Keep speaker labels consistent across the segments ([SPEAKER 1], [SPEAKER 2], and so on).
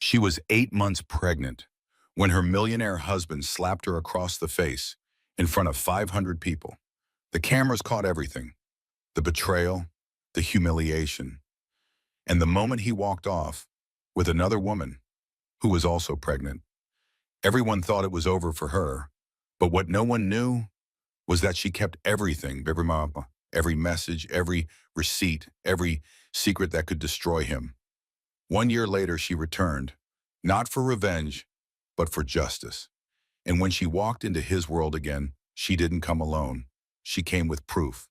[SPEAKER 1] She was 8 months pregnant when her millionaire husband slapped her across the face in front of 500 people. The cameras caught everything, the betrayal, the humiliation, and the moment he walked off with another woman who was also pregnant. Everyone thought it was over for her, but what no one knew was that she kept everything, every message, every receipt, every secret that could destroy him. 1 year later, she returned, not for revenge, but for justice. And when she walked into his world again, she didn't come alone. She came with proof.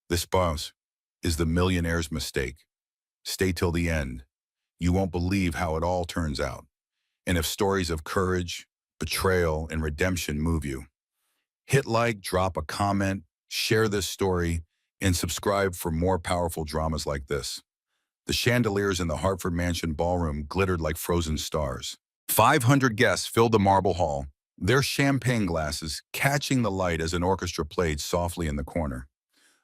[SPEAKER 1] This boss is the millionaire's mistake. Stay till the end. You won't believe how it all turns out. And if stories of courage, betrayal, and redemption move you, hit like, drop a comment, share this story, and subscribe for more powerful dramas like this. The chandeliers in the Hartford Mansion ballroom glittered like frozen stars. 500 guests filled the marble hall, their champagne glasses catching the light as an orchestra played softly in the corner.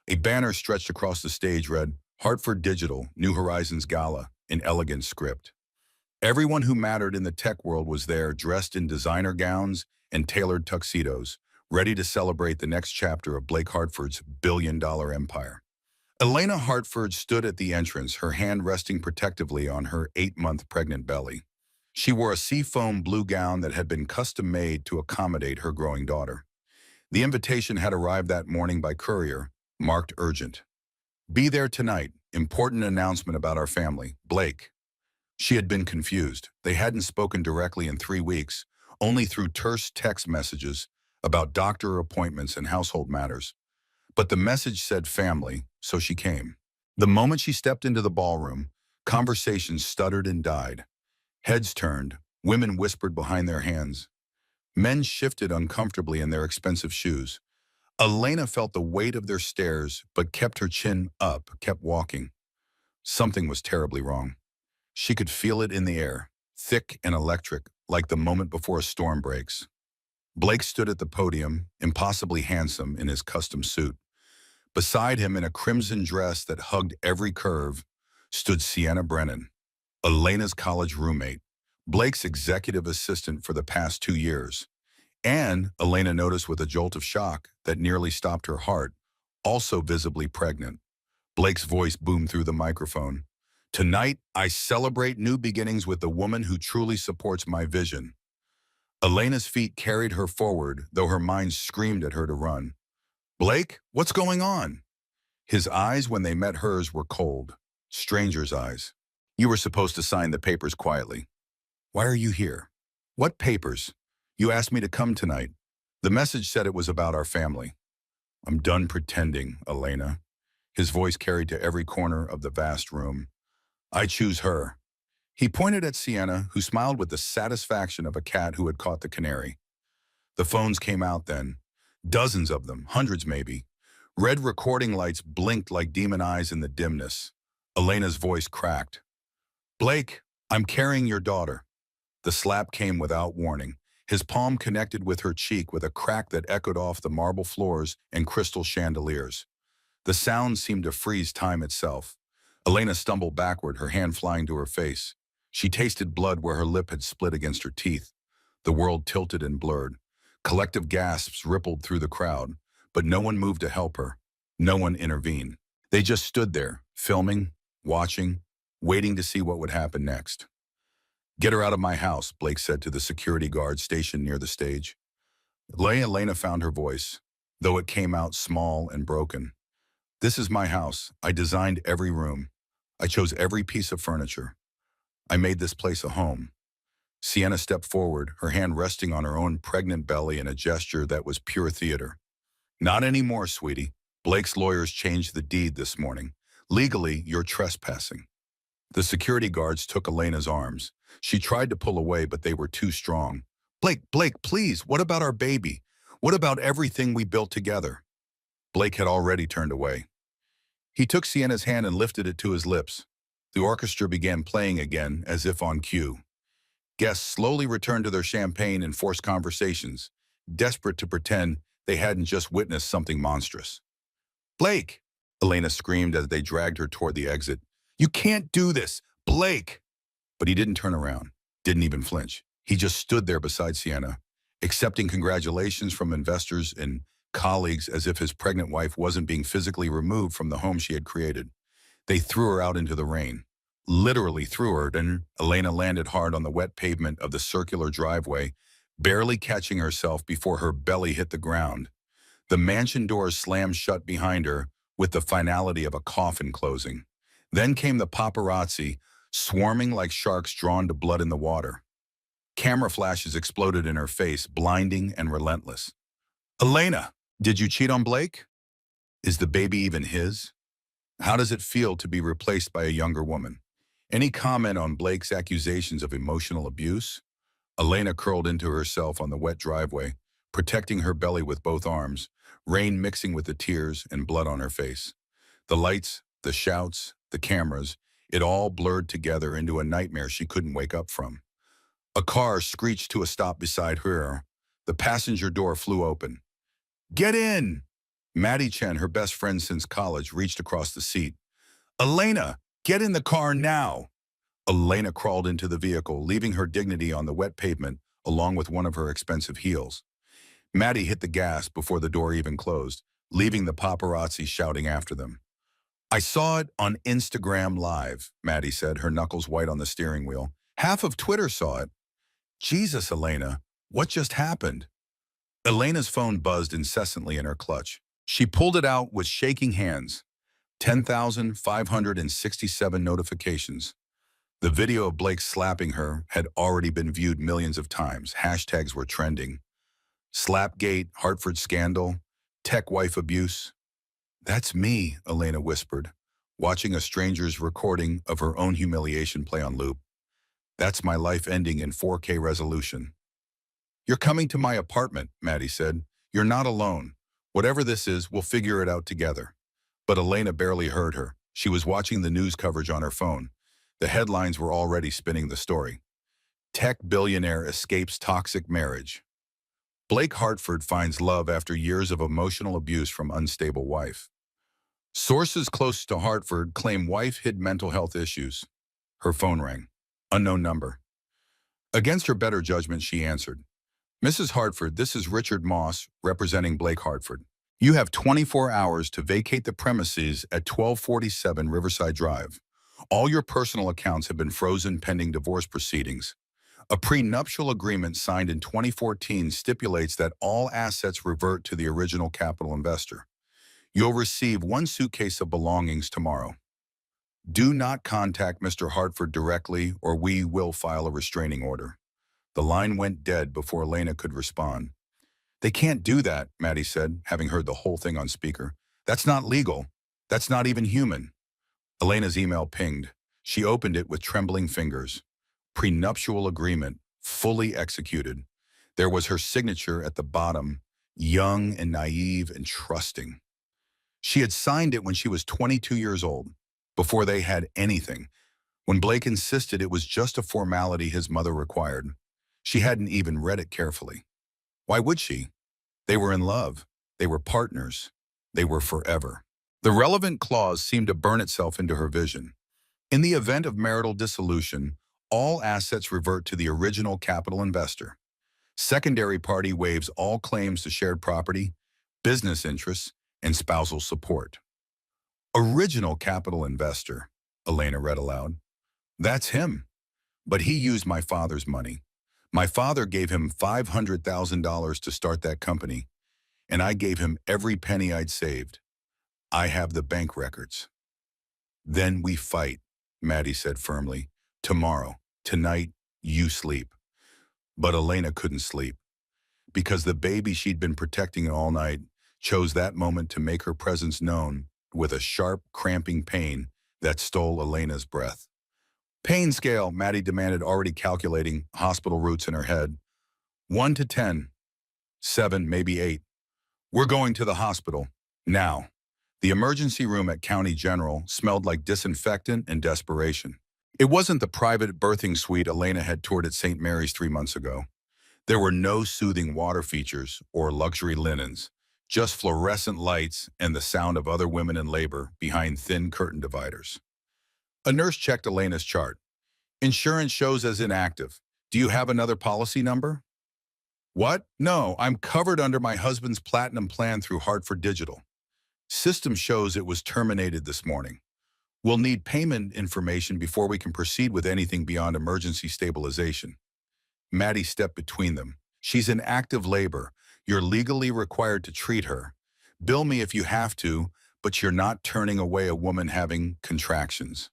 [SPEAKER 1] A banner stretched across the stage read, "Hartford Digital, New Horizons Gala," in elegant script. Everyone who mattered in the tech world was there, dressed in designer gowns and tailored tuxedos, ready to celebrate the next chapter of Blake Hartford's billion-dollar empire. Elena Hartford stood at the entrance, her hand resting protectively on her 8-month pregnant belly. She wore a seafoam blue gown that had been custom-made to accommodate her growing daughter. The invitation had arrived that morning by courier, marked urgent. "Be there tonight. Important announcement about our family. Blake." She had been confused. They hadn't spoken directly in 3 weeks, only through terse text messages about doctor appointments and household matters. But the message said family, so she came. The moment she stepped into the ballroom, conversations stuttered and died. Heads turned, women whispered behind their hands. Men shifted uncomfortably in their expensive shoes. Elena felt the weight of their stares, but kept her chin up, kept walking. Something was terribly wrong. She could feel it in the air, thick and electric, like the moment before a storm breaks. Blake stood at the podium, impossibly handsome in his custom suit. Beside him, in a crimson dress that hugged every curve, stood Sienna Brennan, Elena's college roommate, Blake's executive assistant for the past 2 years. And, Elena noticed with a jolt of shock that nearly stopped her heart, also visibly pregnant. Blake's voice boomed through the microphone. "Tonight, I celebrate new beginnings with the woman who truly supports my vision." Elena's feet carried her forward, though her mind screamed at her to run. "Blake, what's going on?" His eyes, when they met hers, were cold. Stranger's eyes. "You were supposed to sign the papers quietly." "Why are you here?" "What papers? You asked me to come tonight. The message said it was about our family." "I'm done pretending, Elena." His voice carried to every corner of the vast room. "I choose her." He pointed at Sienna, who smiled with the satisfaction of a cat who had caught the canary. The phones came out then. Dozens of them, hundreds maybe. Red recording lights blinked like demon eyes in the dimness. Elena's voice cracked. "Blake, I'm carrying your daughter." The slap came without warning. His palm connected with her cheek with a crack that echoed off the marble floors and crystal chandeliers. The sound seemed to freeze time itself. Elena stumbled backward, her hand flying to her face. She tasted blood where her lip had split against her teeth. The world tilted and blurred. Collective gasps rippled through the crowd, but no one moved to help her. No one intervened. They just stood there, filming, watching, waiting to see what would happen next. "Get her out of my house," Blake said to the security guard stationed near the stage. Elena found her voice, though it came out small and broken. "This is my house. I designed every room. I chose every piece of furniture. I made this place a home." Sienna stepped forward, her hand resting on her own pregnant belly in a gesture that was pure theater. "Not anymore, sweetie. Blake's lawyers changed the deed this morning. Legally, you're trespassing." The security guards took Elena's arms. She tried to pull away, but they were too strong. Blake, please, what about our baby? What about everything we built together?" Blake had already turned away. He took Sienna's hand and lifted it to his lips. The orchestra began playing again, as if on cue. Guests slowly returned to their champagne and forced conversations, desperate to pretend they hadn't just witnessed something monstrous. "Blake!" Elena screamed as they dragged her toward the exit. "You can't do this! Blake!" But he didn't turn around. didn't even flinch. He just stood there beside Sienna, accepting congratulations from investors and colleagues as if his pregnant wife wasn't being physically removed from the home she had created. They threw her out into the rain. Literally threw her, and Elena landed hard on the wet pavement of the circular driveway, barely catching herself before her belly hit the ground. The mansion doors slammed shut behind her with the finality of a coffin closing. Then came the paparazzi, swarming like sharks drawn to blood in the water. Camera flashes exploded in her face, blinding and relentless. Elena, did you cheat on Blake? Is the baby even his? How does it feel to be replaced by a younger woman? Any comment on Blake's accusations of emotional abuse? Elena curled into herself on the wet driveway, protecting her belly with both arms, rain mixing with the tears and blood on her face. The lights, the shouts, the cameras, it all blurred together into a nightmare she couldn't wake up from. A car screeched to a stop beside her. The passenger door flew open. Get in! Maddie Chen, her best friend since college, reached across the seat. Elena, get in the car now! Elena crawled into the vehicle, leaving her dignity on the wet pavement along with one of her expensive heels. Maddie hit the gas before the door even closed, leaving the paparazzi shouting after them. I saw it on Instagram Live, Maddie said, her knuckles white on the steering wheel. Half of Twitter saw it. Jesus, Elena, what just happened? Elena's phone buzzed incessantly in her clutch. She pulled it out with shaking hands. 10,567 notifications. The video of Blake slapping her had already been viewed millions of times. Hashtags were trending. Slapgate, Hartford scandal, tech wife abuse. That's me, Elena whispered, watching a stranger's recording of her own humiliation play on loop. That's my life ending in 4K resolution. You're coming to my apartment, Maddie said. You're not alone. Whatever this is, we'll figure it out together. But Elena barely heard her. She was watching the news coverage on her phone. The headlines were already spinning the story. Tech billionaire escapes toxic marriage. Blake Hartford finds love after years of emotional abuse from unstable wife. Sources close to Hartford claim wife hid mental health issues. Her phone rang. Unknown number. Against her better judgment, she answered. Mrs. Hartford, this is Richard Moss, representing Blake Hartford. You have 24 hours to vacate the premises at 1247 Riverside Drive. All your personal accounts have been frozen pending divorce proceedings. A prenuptial agreement signed in 2014 stipulates that all assets revert to the original capital investor. You'll receive one suitcase of belongings tomorrow. Do not contact Mr. Hartford directly or we will file a restraining order. The line went dead before Elena could respond. They can't do that, Maddie said, having heard the whole thing on speaker. That's not legal. That's not even human. Elena's email pinged. She opened it with trembling fingers. Prenuptial agreement, fully executed. There was her signature at the bottom, young and naive and trusting. She had signed it when she was 22 years old, before they had anything, when Blake insisted it was just a formality his mother required. She hadn't even read it carefully. Why would she? They were in love. They were partners. They were forever. The relevant clause seemed to burn itself into her vision. In the event of marital dissolution, all assets revert to the original capital investor. Secondary party waives all claims to shared property, business interests, and spousal support. Original capital investor, Elena read aloud. That's him. But he used my father's money. My father gave him $500,000 to start that company, and I gave him every penny I'd saved. I have the bank records. Then we fight, Maddie said firmly. Tomorrow, tonight, you sleep. But Elena couldn't sleep, because the baby she'd been protecting all night chose that moment to make her presence known with a sharp, cramping pain that stole Elena's breath. Pain scale, Maddie demanded, already calculating hospital routes in her head. 1 to 10. 7, maybe 8. We're going to the hospital. Now. The emergency room at County General smelled like disinfectant and desperation. It wasn't the private birthing suite Elena had toured at St. Mary's 3 months ago. There were no soothing water features or luxury linens, just fluorescent lights and the sound of other women in labor behind thin curtain dividers. A nurse checked Elena's chart. Insurance shows as inactive. Do you have another policy number? What? No, I'm covered under my husband's platinum plan through Hartford Digital. System shows it was terminated this morning. We'll need payment information before we can proceed with anything beyond emergency stabilization. Maddie stepped between them. She's in active labor. You're legally required to treat her. Bill me if you have to, but you're not turning away a woman having contractions.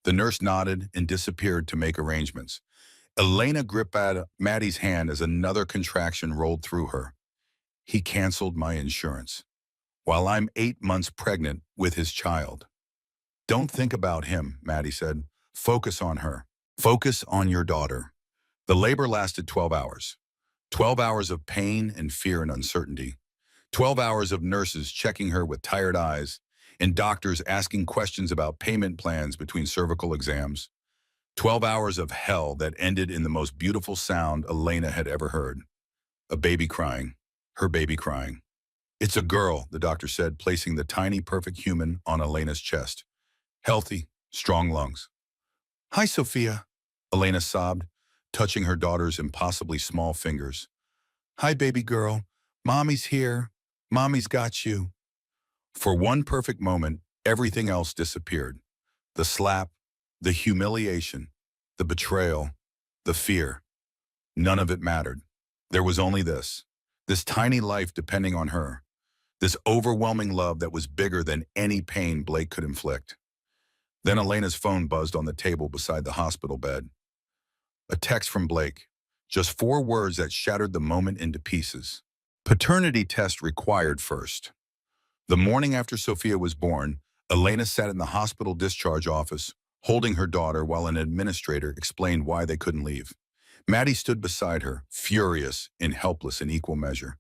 [SPEAKER 1] The nurse nodded and disappeared to make arrangements. Elena gripped at Maddie's hand as another contraction rolled through her. He canceled my insurance, while I'm 8 months pregnant with his child. Don't think about him, Maddie said. Focus on her. Focus on your daughter. The labor lasted 12 hours. 12 hours of pain and fear and uncertainty. 12 hours of nurses checking her with tired eyes and doctors asking questions about payment plans between cervical exams. 12 hours of hell that ended in the most beautiful sound Elena had ever heard. A baby crying. Her baby crying. It's a girl, the doctor said, placing the tiny, perfect human on Elena's chest. Healthy, strong lungs. Hi, Sophia, Elena sobbed, touching her daughter's impossibly small fingers. Hi, baby girl. Mommy's here. Mommy's got you. For one perfect moment, everything else disappeared. The slap, the humiliation, the betrayal, the fear. None of it mattered. There was only this tiny life depending on her, this overwhelming love that was bigger than any pain Blake could inflict. Then Elena's phone buzzed on the table beside the hospital bed. A text from Blake, just 4 words that shattered the moment into pieces. Paternity test required first. The morning after Sophia was born, Elena sat in the hospital discharge office, holding her daughter while an administrator explained why they couldn't leave. Maddie stood beside her, furious and helpless in equal measure.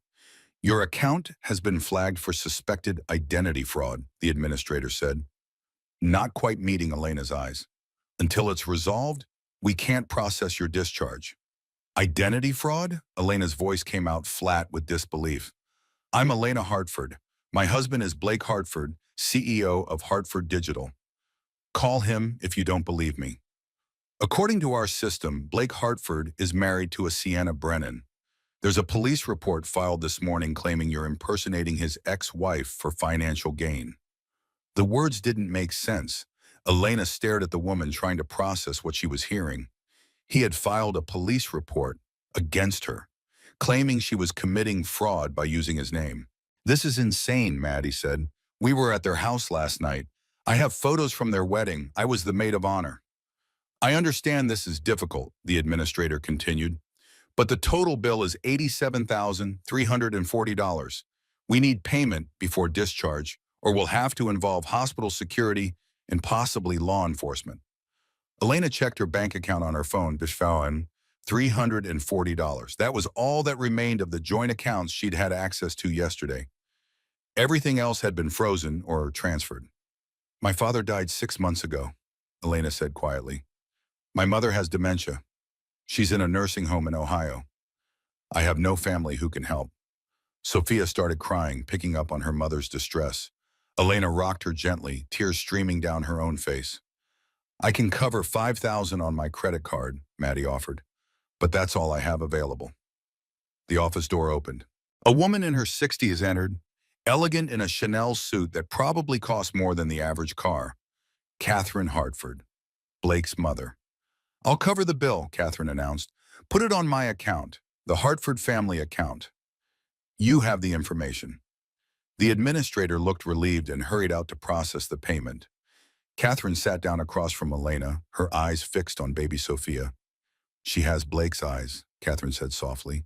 [SPEAKER 1] Your account has been flagged for suspected identity fraud, the administrator said, not quite meeting Elena's eyes. Until it's resolved, we can't process your discharge. Identity fraud? Elena's voice came out flat with disbelief. I'm Elena Hartford. My husband is Blake Hartford, CEO of Hartford Digital. Call him if you don't believe me. According to our system, Blake Hartford is married to a Sienna Brennan. There's a police report filed this morning claiming you're impersonating his ex-wife for financial gain. The words didn't make sense. Elena stared at the woman trying to process what she was hearing. He had filed a police report against her, claiming she was committing fraud by using his name. This is insane, Maddie said. We were at their house last night. I have photos from their wedding. I was the maid of honor. I understand this is difficult, the administrator continued, but the total bill is $87,340. We need payment before discharge, or we'll have to involve hospital security and possibly law enforcement. Elena checked her bank account on her phone, found $340. That was all that remained of the joint accounts she'd had access to yesterday. Everything else had been frozen or transferred. My father died 6 months ago, Elena said quietly. My mother has dementia. She's in a nursing home in Ohio. I have no family who can help. Sophia started crying, picking up on her mother's distress. Elena rocked her gently, tears streaming down her own face. I can cover $5,000 on my credit card, Maddie offered, but that's all I have available. The office door opened. A woman in her 60s entered, elegant in a Chanel suit that probably cost more than the average car. Catherine Hartford, Blake's mother. I'll cover the bill, Catherine announced. Put it on my account, the Hartford family account. You have the information. The administrator looked relieved and hurried out to process the payment. Catherine sat down across from Elena, her eyes fixed on baby Sophia. She has Blake's eyes, Catherine said softly.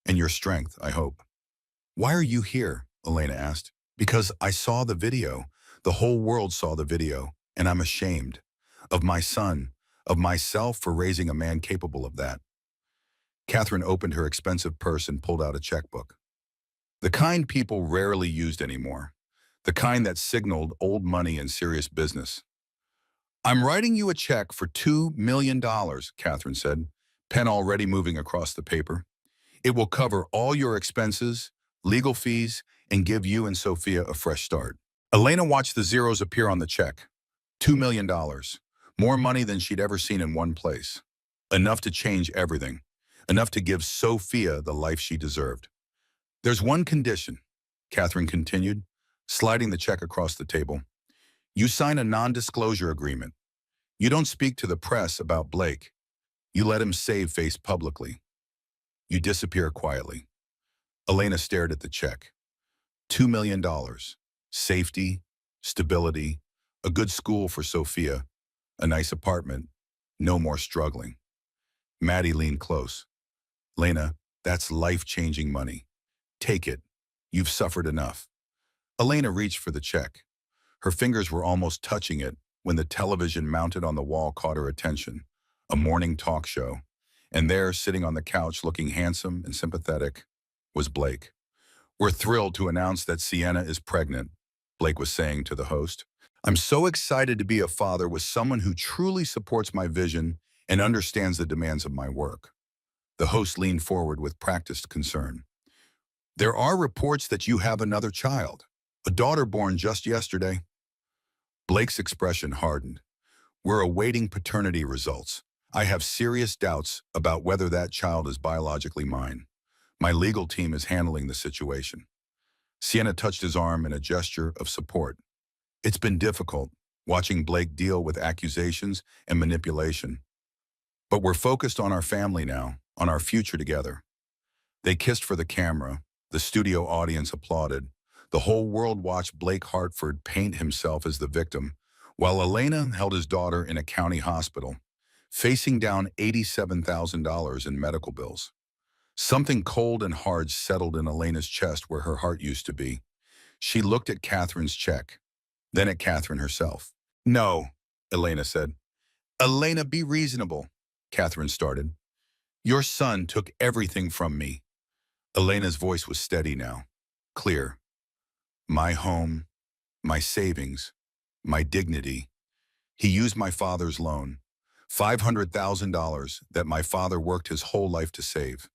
[SPEAKER 1] And your strength, I hope. Why are you here? Elena asked. Because I saw the video. The whole world saw the video, and I'm ashamed. Of my son, of myself for raising a man capable of that. Catherine opened her expensive purse and pulled out a checkbook. The kind people rarely used anymore. The kind that signaled old money and serious business. I'm writing you a check for $2 million, Catherine said, pen already moving across the paper. It will cover all your expenses, legal fees, and give you and Sophia a fresh start. Elena watched the zeros appear on the check. $2 million. More money than she'd ever seen in one place. Enough to change everything. Enough to give Sophia the life she deserved. There's one condition, Catherine continued, sliding the check across the table. You sign a non-disclosure agreement. You don't speak to the press about Blake. You let him save face publicly. You disappear quietly. Elena stared at the check. $2 million. Safety, stability, a good school for Sophia, a nice apartment, no more struggling. Maddie leaned close. Lena, that's life-changing money. Take it. You've suffered enough. Elena reached for the check. Her fingers were almost touching it when the television mounted on the wall caught her attention. A morning talk show. And there, sitting on the couch looking handsome and sympathetic, was Blake. We're thrilled to announce that Sienna is pregnant, Blake was saying to the host. I'm so excited to be a father with someone who truly supports my vision and understands the demands of my work. The host leaned forward with practiced concern. There are reports that you have another child, a daughter born just yesterday. Blake's expression hardened. We're awaiting paternity results. I have serious doubts about whether that child is biologically mine. My legal team is handling the situation. Sienna touched his arm in a gesture of support. It's been difficult, watching Blake deal with accusations and manipulation. But we're focused on our family now, on our future together. They kissed for the camera. The studio audience applauded. The whole world watched Blake Hartford paint himself as the victim, while Elena held his daughter in a county hospital, facing down $87,000 in medical bills. Something cold and hard settled in Elena's chest where her heart used to be. She looked at Catherine's check, then at Catherine herself. No, Elena said. Elena, be reasonable, Catherine started. Your son took everything from me. Elena's voice was steady now, clear. My home, my savings, my dignity. He used my father's loan, $500,000 that my father worked his whole life to save.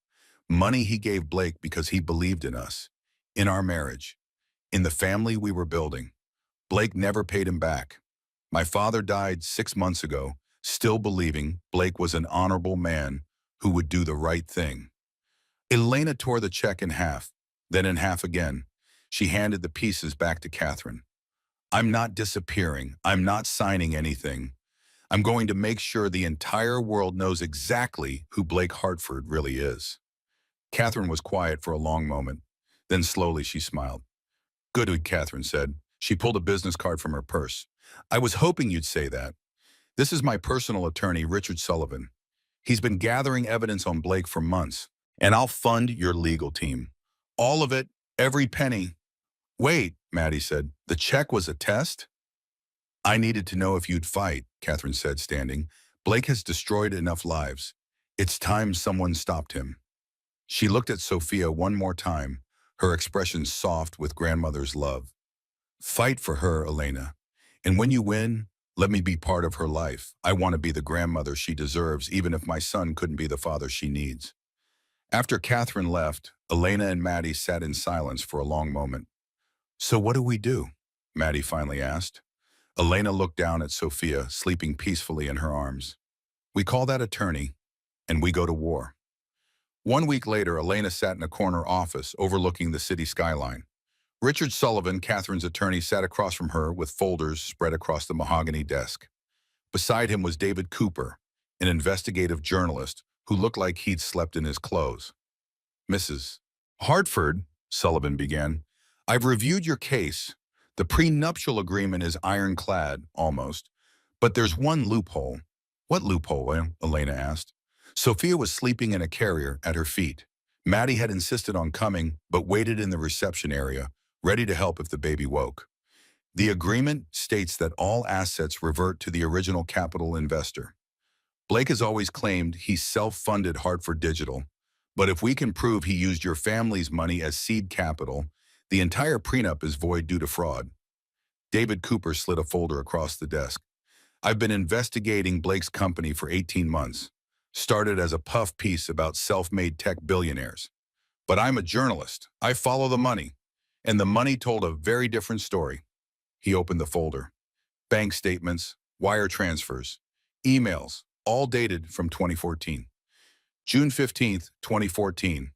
[SPEAKER 1] Money he gave Blake because he believed in us, in our marriage, in the family we were building. Blake never paid him back. My father died 6 months ago, still believing Blake was an honorable man who would do the right thing. Elena tore the check in half, then in half again. She handed the pieces back to Catherine. I'm not disappearing. I'm not signing anything. I'm going to make sure the entire world knows exactly who Blake Hartford really is. Catherine was quiet for a long moment. Then slowly she smiled. Good, Catherine said. She pulled a business card from her purse. I was hoping you'd say that. This is my personal attorney, Richard Sullivan. He's been gathering evidence on Blake for months, and I'll fund your legal team. All of it, every penny. Wait, Maddie said. The check was a test? I needed to know if you'd fight, Catherine said, standing. Blake has destroyed enough lives. It's time someone stopped him. She looked at Sophia one more time, her expression soft with grandmother's love. Fight for her, Elena. And when you win, let me be part of her life. I want to be the grandmother she deserves, even if my son couldn't be the father she needs. After Catherine left, Elena and Maddie sat in silence for a long moment. So what do we do? Maddie finally asked. Elena looked down at Sophia, sleeping peacefully in her arms. We call that attorney, and we go to war. 1 week later, Elena sat in a corner office overlooking the city skyline. Richard Sullivan, Catherine's attorney, sat across from her with folders spread across the mahogany desk. Beside him was David Cooper, an investigative journalist who looked like he'd slept in his clothes. Mrs. Hartford, Sullivan began, I've reviewed your case. The prenuptial agreement is ironclad, almost. But there's one loophole. What loophole? Elena asked. Sophia was sleeping in a carrier at her feet. Maddie had insisted on coming, but waited in the reception area, ready to help if the baby woke. The agreement states that all assets revert to the original capital investor. Blake has always claimed he self-funded Hartford Digital, but if we can prove he used your family's money as seed capital, the entire prenup is void due to fraud. David Cooper slid a folder across the desk. I've been investigating Blake's company for 18 months. Started as a puff piece about self-made tech billionaires. But I'm a journalist. I follow the money. And the money told a very different story. He opened the folder. Bank statements, wire transfers, emails, all dated from 2014. June 15th, 2014.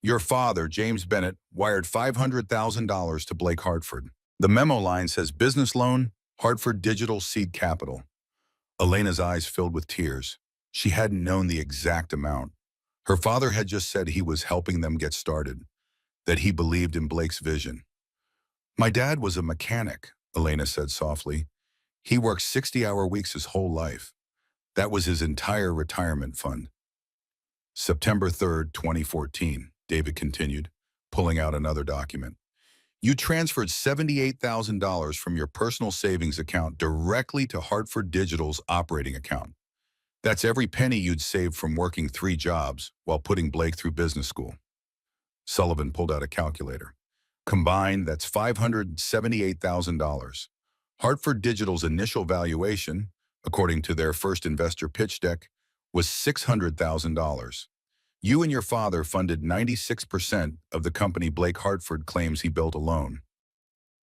[SPEAKER 1] Your father, James Bennett, wired $500,000 to Blake Hartford. The memo line says business loan, Hartford Digital Seed Capital. Elena's eyes filled with tears. She hadn't known the exact amount. Her father had just said he was helping them get started, that he believed in Blake's vision. My dad was a mechanic, Elena said softly. He worked 60-hour weeks his whole life. That was his entire retirement fund. September 3rd, 2014, David continued, pulling out another document. You transferred $78,000 from your personal savings account directly to Hartford Digital's operating account. That's every penny you'd saved from working 3 jobs while putting Blake through business school. Sullivan pulled out a calculator. Combined, that's $578,000. Hartford Digital's initial valuation, according to their first investor pitch deck, was $600,000. You and your father funded 96% of the company Blake Hartford claims he built alone.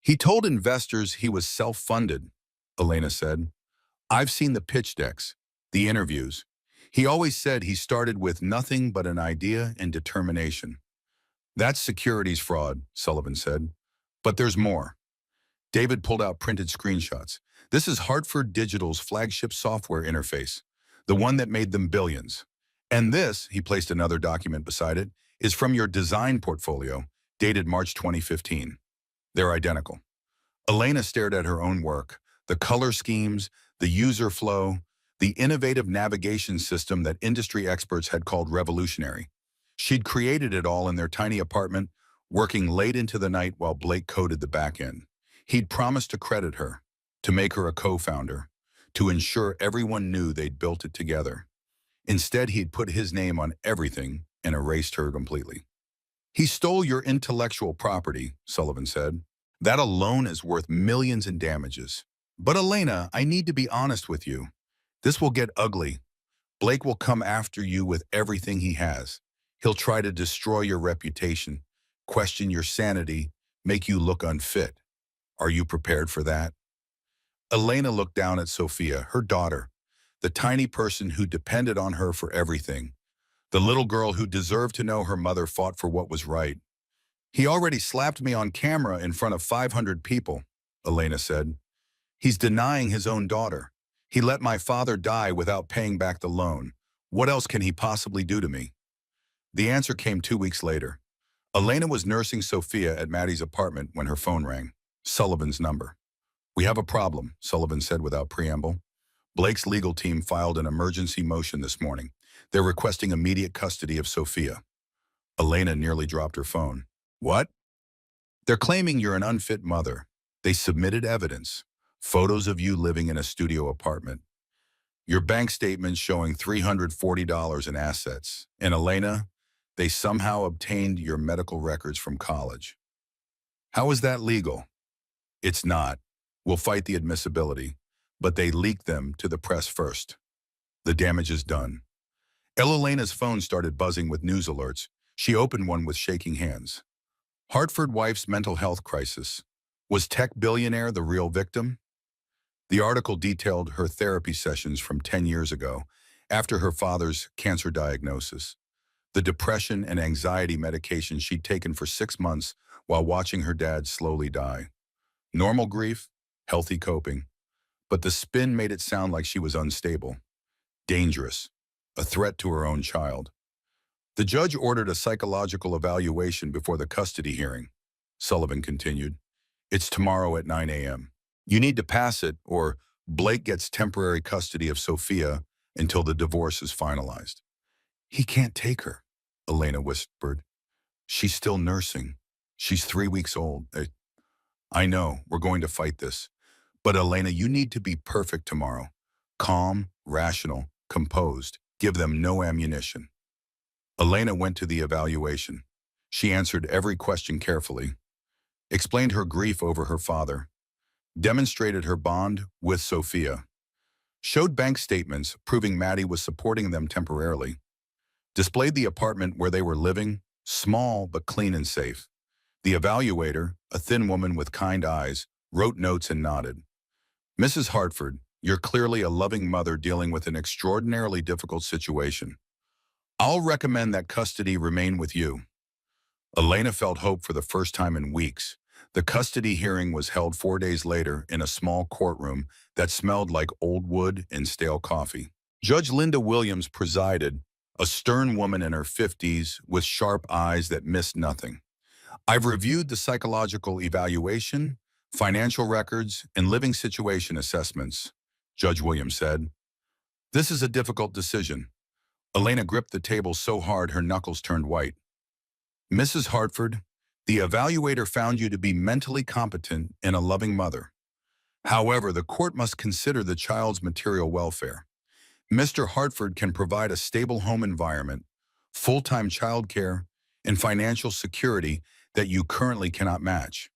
[SPEAKER 1] He told investors he was self-funded, Elena said. I've seen the pitch decks, the interviews. He always said he started with nothing but an idea and determination. That's securities fraud, Sullivan said. But there's more. David pulled out printed screenshots. This is Hartford Digital's flagship software interface, the one that made them billions. And this, he placed another document beside it, is from your design portfolio, dated March 2015. They're identical. Elena stared at her own work, the color schemes, the user flow, the innovative navigation system that industry experts had called revolutionary. She'd created it all in their tiny apartment, working late into the night while Blake coded the back end. He'd promised to credit her, to make her a co-founder, to ensure everyone knew they'd built it together. Instead, he'd put his name on everything and erased her completely. He stole your intellectual property, Sullivan said. That alone is worth millions in damages. But Elena, I need to be honest with you. This will get ugly. Blake will come after you with everything he has. He'll try to destroy your reputation, question your sanity, make you look unfit. Are you prepared for that? Elena looked down at Sophia, her daughter, the tiny person who depended on her for everything, the little girl who deserved to know her mother fought for what was right. He already slapped me on camera in front of 500 people, Elena said. He's denying his own daughter. He let my father die without paying back the loan. What else can he possibly do to me? The answer came 2 weeks later. Elena was nursing Sophia at Maddie's apartment when her phone rang. Sullivan's number. We have a problem, Sullivan said without preamble. Blake's legal team filed an emergency motion this morning. They're requesting immediate custody of Sophia. Elena nearly dropped her phone. What? They're claiming you're an unfit mother. They submitted evidence. Photos of you living in a studio apartment. Your bank statements showing $340 in assets. And Elena, they somehow obtained your medical records from college. How is that legal? It's not. We'll fight the admissibility, but they leaked them to the press first. The damage is done. Elena's phone started buzzing with news alerts. She opened one with shaking hands. Hartford wife's mental health crisis. Was tech billionaire the real victim? The article detailed her therapy sessions from 10 years ago, after her father's cancer diagnosis. The depression and anxiety medication she'd taken for 6 months while watching her dad slowly die. Normal grief, healthy coping. But the spin made it sound like she was unstable, dangerous, a threat to her own child. The judge ordered a psychological evaluation before the custody hearing, Sullivan continued. It's tomorrow at 9 a.m. You need to pass it, or Blake gets temporary custody of Sophia until the divorce is finalized. He can't take her, Elena whispered. She's still nursing. She's 3 weeks old. I know, we're going to fight this. But Elena, you need to be perfect tomorrow. Calm, rational, composed. Give them no ammunition. Elena went to the evaluation. She answered every question carefully, explained her grief over her father, demonstrated her bond with Sophia, showed bank statements proving Maddie was supporting them temporarily, displayed the apartment where they were living, small but clean and safe. The evaluator, a thin woman with kind eyes, wrote notes and nodded. Mrs. Hartford, You're clearly a loving mother dealing with an extraordinarily difficult situation. I'll recommend that custody remain with you. Elena felt hope for the first time in weeks. The custody hearing was held 4 days later in a small courtroom that smelled like old wood and stale coffee. Judge Linda Williams presided, a stern woman in her 50s with sharp eyes that missed nothing. I've reviewed the psychological evaluation, financial records, and living situation assessments, Judge Williams said. This is a difficult decision. Elena gripped the table so hard her knuckles turned white. Mrs. Hartford, the evaluator found you to be mentally competent and a loving mother. However, the court must consider the child's material welfare. Mr. Hartford can provide a stable home environment, full-time childcare, and financial security that you currently cannot match.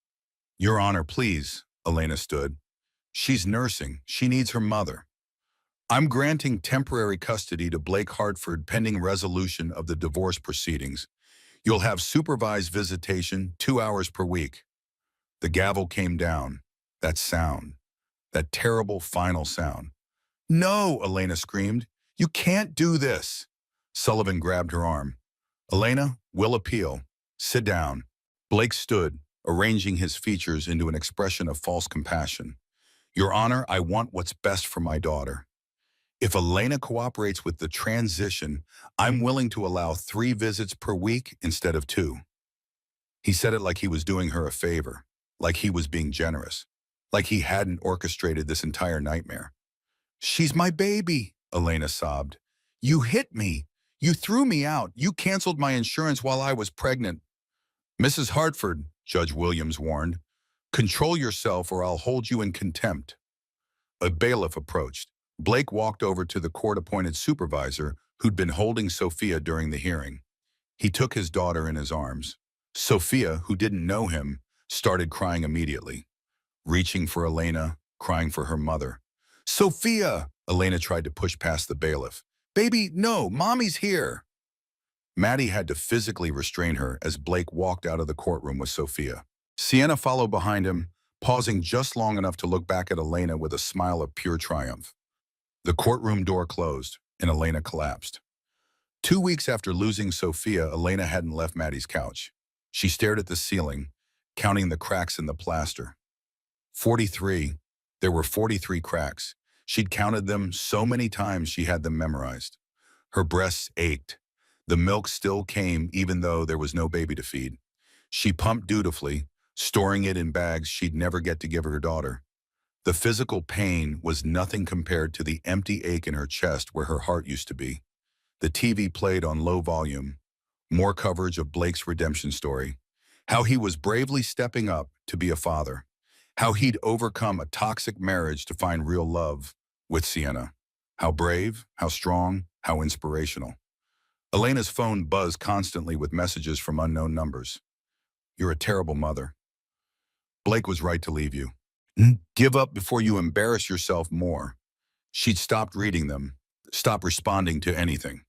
[SPEAKER 1] Your Honor, please, Elena stood. She's nursing. She needs her mother. I'm granting temporary custody to Blake Hartford pending resolution of the divorce proceedings. You'll have supervised visitation 2 hours per week. The gavel came down. That sound. That terrible final sound. No, Elena screamed. You can't do this. Sullivan grabbed her arm. Elena, we'll appeal. Sit down. Blake stood, arranging his features into an expression of false compassion. Your Honor, I want what's best for my daughter. If Elena cooperates with the transition, I'm willing to allow 3 visits per week instead of 2. He said it like he was doing her a favor, like he was being generous, like he hadn't orchestrated this entire nightmare. She's my baby, Elena sobbed. You hit me. You threw me out. You canceled my insurance while I was pregnant. Mrs. Hartford, Judge Williams warned, control yourself or I'll hold you in contempt. A bailiff approached. Blake walked over to the court-appointed supervisor who'd been holding Sophia during the hearing. He took his daughter in his arms. Sophia, who didn't know him, started crying immediately, reaching for Elena, crying for her mother. Sophia! Elena tried to push past the bailiff. Baby, no, Mommy's here. Maddie had to physically restrain her as Blake walked out of the courtroom with Sophia. Sienna followed behind him, pausing just long enough to look back at Elena with a smile of pure triumph. The courtroom door closed, and Elena collapsed. 2 weeks after losing Sophia, Elena hadn't left Maddie's couch. She stared at the ceiling, counting the cracks in the plaster. 43. There were 43 cracks. She'd counted them so many times she had them memorized. Her breasts ached. The milk still came even though there was no baby to feed. She pumped dutifully, storing it in bags she'd never get to give her daughter. The physical pain was nothing compared to the empty ache in her chest where her heart used to be. The TV played on low volume. More coverage of Blake's redemption story. How he was bravely stepping up to be a father. How he'd overcome a toxic marriage to find real love with Sienna. How brave, how strong, how inspirational. Elena's phone buzzed constantly with messages from unknown numbers. You're a terrible mother. Blake was right to leave you. Give up before you embarrass yourself more. She'd stopped reading them, stopped responding to anything.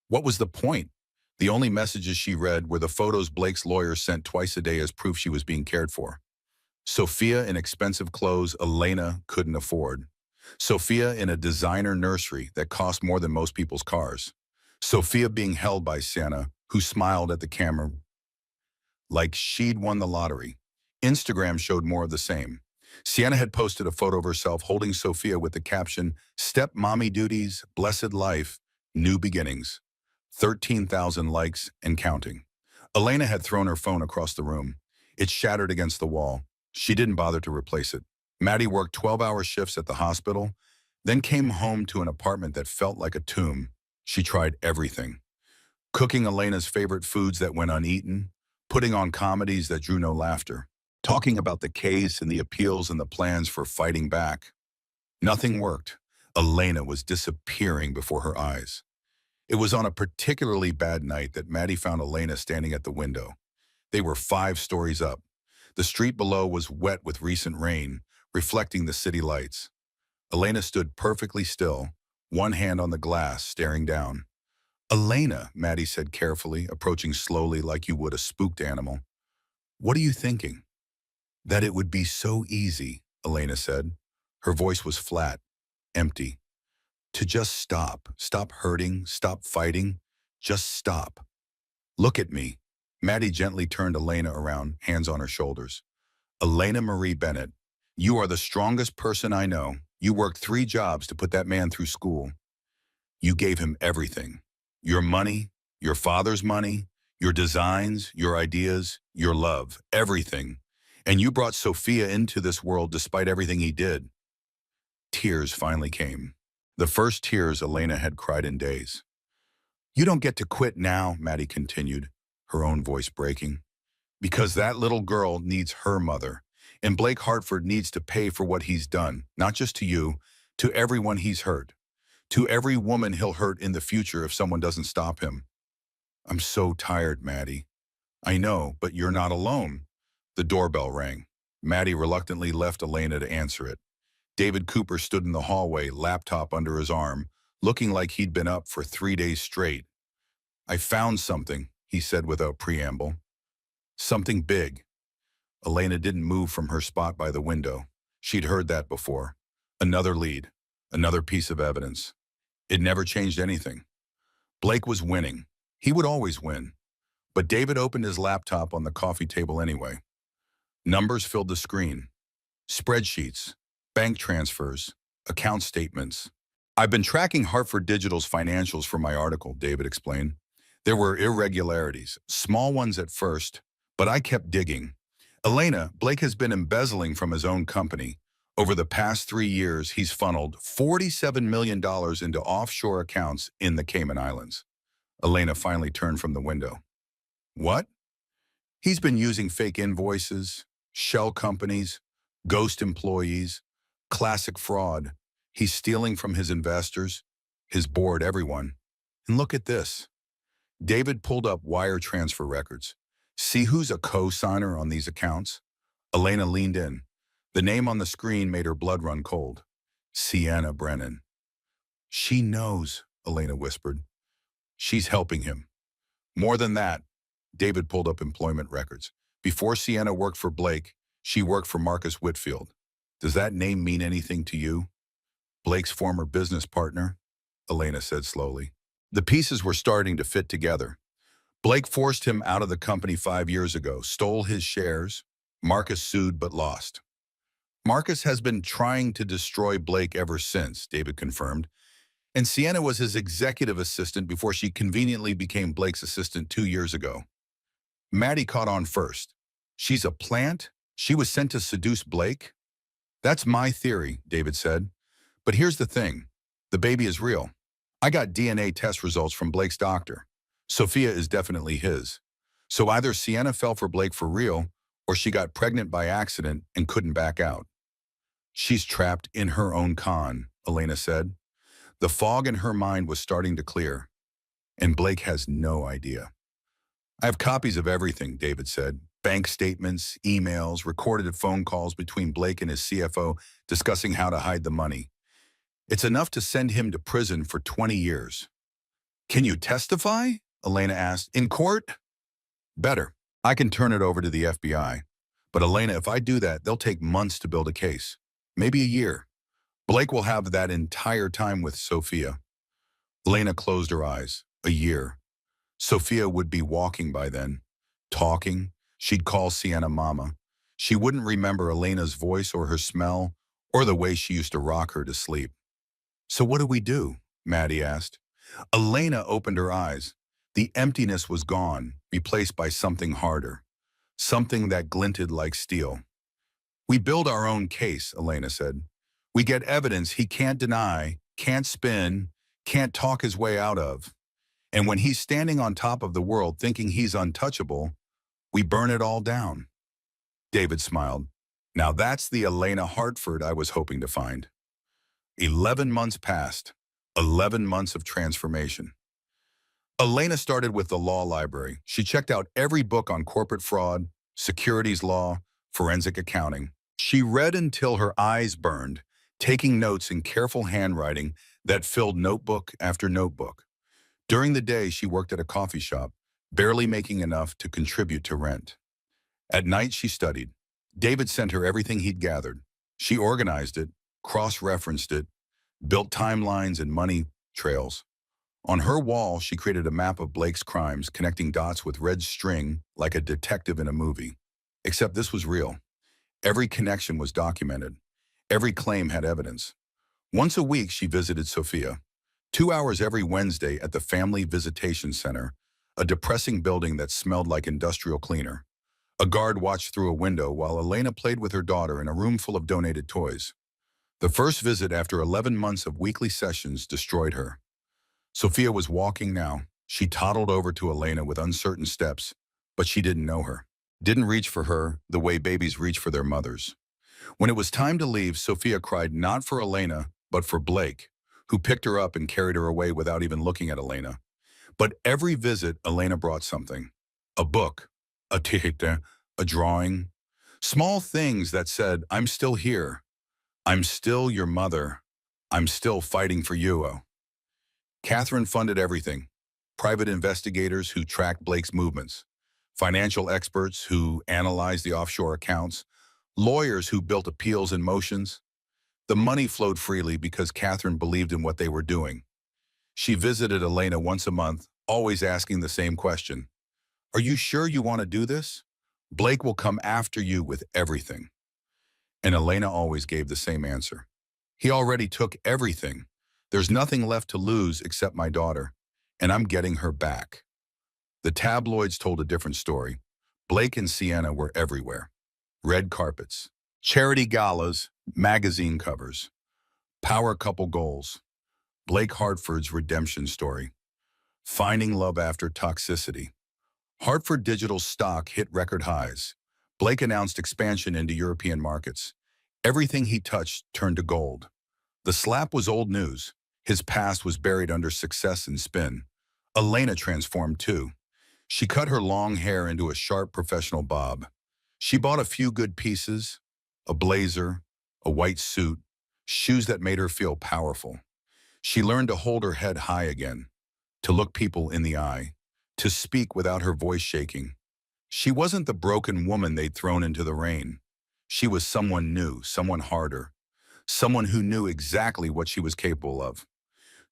[SPEAKER 1] What was the point? The only messages she read were the photos Blake's lawyer sent twice a day as proof she was being cared for. Sophia in expensive clothes Elena couldn't afford. Sophia in a designer nursery that cost more than most people's cars. Sophia being held by Sienna, who smiled at the camera like she'd won the lottery. Instagram showed more of the same. Sienna had posted a photo of herself holding Sophia with the caption, Step Mommy Duties, Blessed Life, New Beginnings. 13,000 likes and counting. Elena had thrown her phone across the room. It shattered against the wall. She didn't bother to replace it. Maddie worked 12-hour shifts at the hospital, then came home to an apartment that felt like a tomb. She tried everything. Cooking Elena's favorite foods that went uneaten, putting on comedies that drew no laughter, talking about the case and the appeals and the plans for fighting back. Nothing worked. Elena was disappearing before her eyes. It was on a particularly bad night that Maddie found Elena standing at the window. They were 5 stories up. The street below was wet with recent rain, reflecting the city lights. Elena stood perfectly still, one hand on the glass, staring down. Elena, Maddie said carefully, approaching slowly like you would a spooked animal. What are you thinking? That it would be so easy, Elena said. Her voice was flat. empty. To just stop. Stop hurting. Stop fighting. Just stop. Look at me. Maddie gently turned Elena around, hands on her shoulders. Elena Marie Bennett, you are the strongest person I know. You worked 3 jobs to put that man through school. You gave him everything. Your money, your father's money, your designs, your ideas, your love, everything. And you brought Sophia into this world despite everything he did. Tears finally came. The first tears Elena had cried in days. You don't get to quit now, Maddie continued, her own voice breaking. Because that little girl needs her mother. And Blake Hartford needs to pay for what he's done, not just to you, to everyone he's hurt. To every woman he'll hurt in the future if someone doesn't stop him. I'm so tired, Maddie. I know, but you're not alone. The doorbell rang. Maddie reluctantly left Elena to answer it. David Cooper stood in the hallway, laptop under his arm, looking like he'd been up for 3 days straight. I found something, he said without preamble. Something big. Elena didn't move from her spot by the window. She'd heard that before. Another lead. Another piece of evidence. It never changed anything. Blake was winning. He would always win. But David opened his laptop on the coffee table anyway. Numbers filled the screen. Spreadsheets, bank transfers, account statements. I've been tracking Hartford Digital's financials for my article, David explained. There were irregularities, small ones at first, but I kept digging. Elena, Blake has been embezzling from his own company. Over the past 3 years, he's funneled $47 million into offshore accounts in the Cayman Islands. Elena finally turned from the window. What? He's been using fake invoices, shell companies, ghost employees, classic fraud. He's stealing from his investors, his board, everyone. And look at this. David pulled up wire transfer records. See who's a co-signer on these accounts? Elena leaned in. The name on the screen made her blood run cold. Sienna Brennan. She knows, Elena whispered. She's helping him. More than that, David pulled up employment records. Before Sienna worked for Blake, she worked for Marcus Whitfield. Does that name mean anything to you? Blake's former business partner, Elena said slowly. The pieces were starting to fit together. Blake forced him out of the company 5 years ago, stole his shares. Marcus sued but lost. Marcus has been trying to destroy Blake ever since, David confirmed. And Sienna was his executive assistant before she conveniently became Blake's assistant 2 years ago. Maddie caught on first. She's a plant? She was sent to seduce Blake? That's my theory, David said. But here's the thing. The baby is real. I got DNA test results from Blake's doctor. Sophia is definitely his. So either Sienna fell for Blake for real, or she got pregnant by accident and couldn't back out. She's trapped in her own con, Elena said. The fog in her mind was starting to clear, and Blake has no idea. I have copies of everything, David said. Bank statements, emails, recorded phone calls between Blake and his CFO discussing how to hide the money. It's enough to send him to prison for 20 years. Can you testify? Elena asked. In court? Better. I can turn it over to the FBI. But Elena, if I do that, they'll take months to build a case. Maybe a year. Blake will have that entire time with Sophia. Elena closed her eyes. A year. Sophia would be walking by then. Talking. She'd call Sienna Mama. She wouldn't remember Elena's voice or her smell or the way she used to rock her to sleep. So what do we do? Maddie asked. Elena opened her eyes. The emptiness was gone, replaced by something harder. Something that glinted like steel. We build our own case, Elena said. We get evidence he can't deny, can't spin, can't talk his way out of. And when he's standing on top of the world thinking he's untouchable, we burn it all down. David smiled. Now that's the Elena Hartford I was hoping to find. 11 months passed. 11 months of transformation. Elena started with the law library. She checked out every book on corporate fraud, securities law, forensic accounting. She read until her eyes burned, taking notes in careful handwriting that filled notebook after notebook. During the day, she worked at a coffee shop, barely making enough to contribute to rent. At night, she studied. David sent her everything he'd gathered. She organized it, cross-referenced it, built timelines and money trails. On her wall, she created a map of Blake's crimes, connecting dots with red string like a detective in a movie. Except this was real. Every connection was documented. Every claim had evidence. Once a week, she visited Sophia. 2 hours every Wednesday at the Family Visitation Center, a depressing building that smelled like industrial cleaner. A guard watched through a window while Elena played with her daughter in a room full of donated toys. The first visit after 11 months of weekly sessions destroyed her. Sophia was walking now. She toddled over to Elena with uncertain steps, but she didn't know her. Didn't reach for her the way babies reach for their mothers. When it was time to leave, Sophia cried not for Elena, but for Blake, who picked her up and carried her away without even looking at Elena. But every visit, Elena brought something. A book, a ticket, a drawing. Small things that said, I'm still here. I'm still your mother. I'm still fighting for you. Catherine funded everything. Private investigators who tracked Blake's movements. Financial experts who analyzed the offshore accounts. Lawyers who built appeals and motions. The money flowed freely because Catherine believed in what they were doing. She visited Elena once a month, always asking the same question. Are you sure you want to do this? Blake will come after you with everything. And Elena always gave the same answer. He already took everything. There's nothing left to lose except my daughter, and I'm getting her back. The tabloids told a different story. Blake and Sienna were everywhere. Red carpets, charity galas, magazine covers, power couple goals, Blake Hartford's redemption story, finding love after toxicity. Hartford Digital stock hit record highs. Blake announced expansion into European markets. Everything he touched turned to gold. The slap was old news. His past was buried under success and spin. Elena transformed too. She cut her long hair into a sharp professional bob. She bought a few good pieces, a blazer, a white suit, shoes that made her feel powerful. She learned to hold her head high again, to look people in the eye, to speak without her voice shaking. She wasn't the broken woman they'd thrown into the rain. She was someone new, someone harder, someone who knew exactly what she was capable of.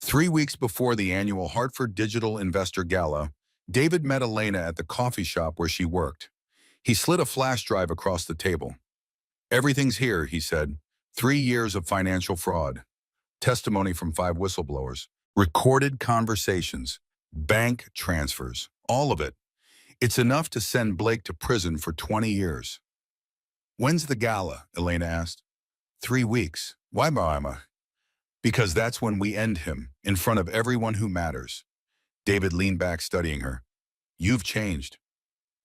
[SPEAKER 1] 3 weeks before the annual Hartford Digital Investor Gala, David met Elena at the coffee shop where she worked. He slid a flash drive across the table. Everything's here, he said. 3 years of financial fraud, testimony from 5 whistleblowers, recorded conversations, bank transfers, all of it. It's enough to send Blake to prison for 20 years. When's the gala? Elena asked. 3 weeks. Why, Mama? Because that's when we end him, in front of everyone who matters. David leaned back, studying her. You've changed.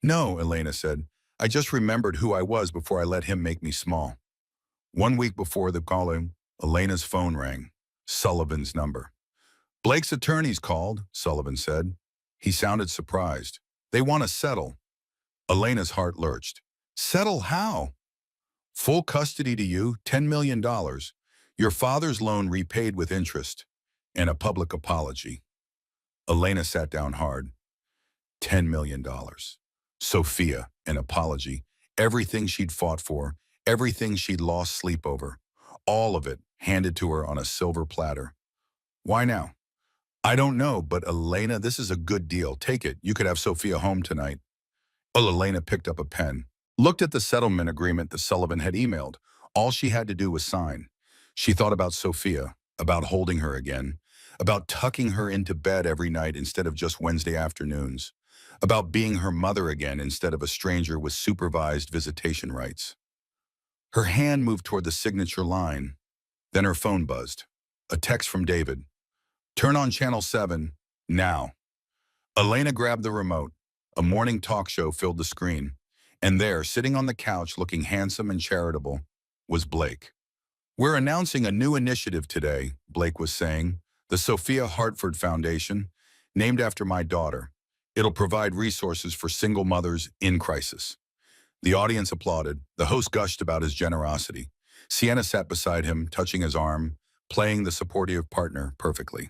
[SPEAKER 1] No, Elena said. I just remembered who I was before I let him make me small. 1 week before the calling, Elena's phone rang. Sullivan's number. Blake's attorneys called, Sullivan said. He sounded surprised. They want to settle. Elena's heart lurched. Settle how? Full custody to you, $10 million. Your father's loan repaid with interest. And a public apology. Elena sat down hard. $10 million. Sophia, an apology. Everything she'd fought for, everything she'd lost sleep over. All of it handed to her on a silver platter. Why now? I don't know, but Elena, this is a good deal. Take it. You could have Sophia home tonight. Oh, Elena picked up a pen, looked at the settlement agreement that Sullivan had emailed. All she had to do was sign. She thought about Sophia, about holding her again, about tucking her into bed every night instead of just Wednesday afternoons, about being her mother again instead of a stranger with supervised visitation rights. Her hand moved toward the signature line. Then her phone buzzed. A text from David. Turn on channel 7, now. Elena grabbed the remote. A morning talk show filled the screen. And there, sitting on the couch looking handsome and charitable, was Blake. We're announcing a new initiative today, Blake was saying. The Sophia Hartford Foundation, named after my daughter. It'll provide resources for single mothers in crisis. The audience applauded. The host gushed about his generosity. Sienna sat beside him, touching his arm, playing the supportive partner perfectly.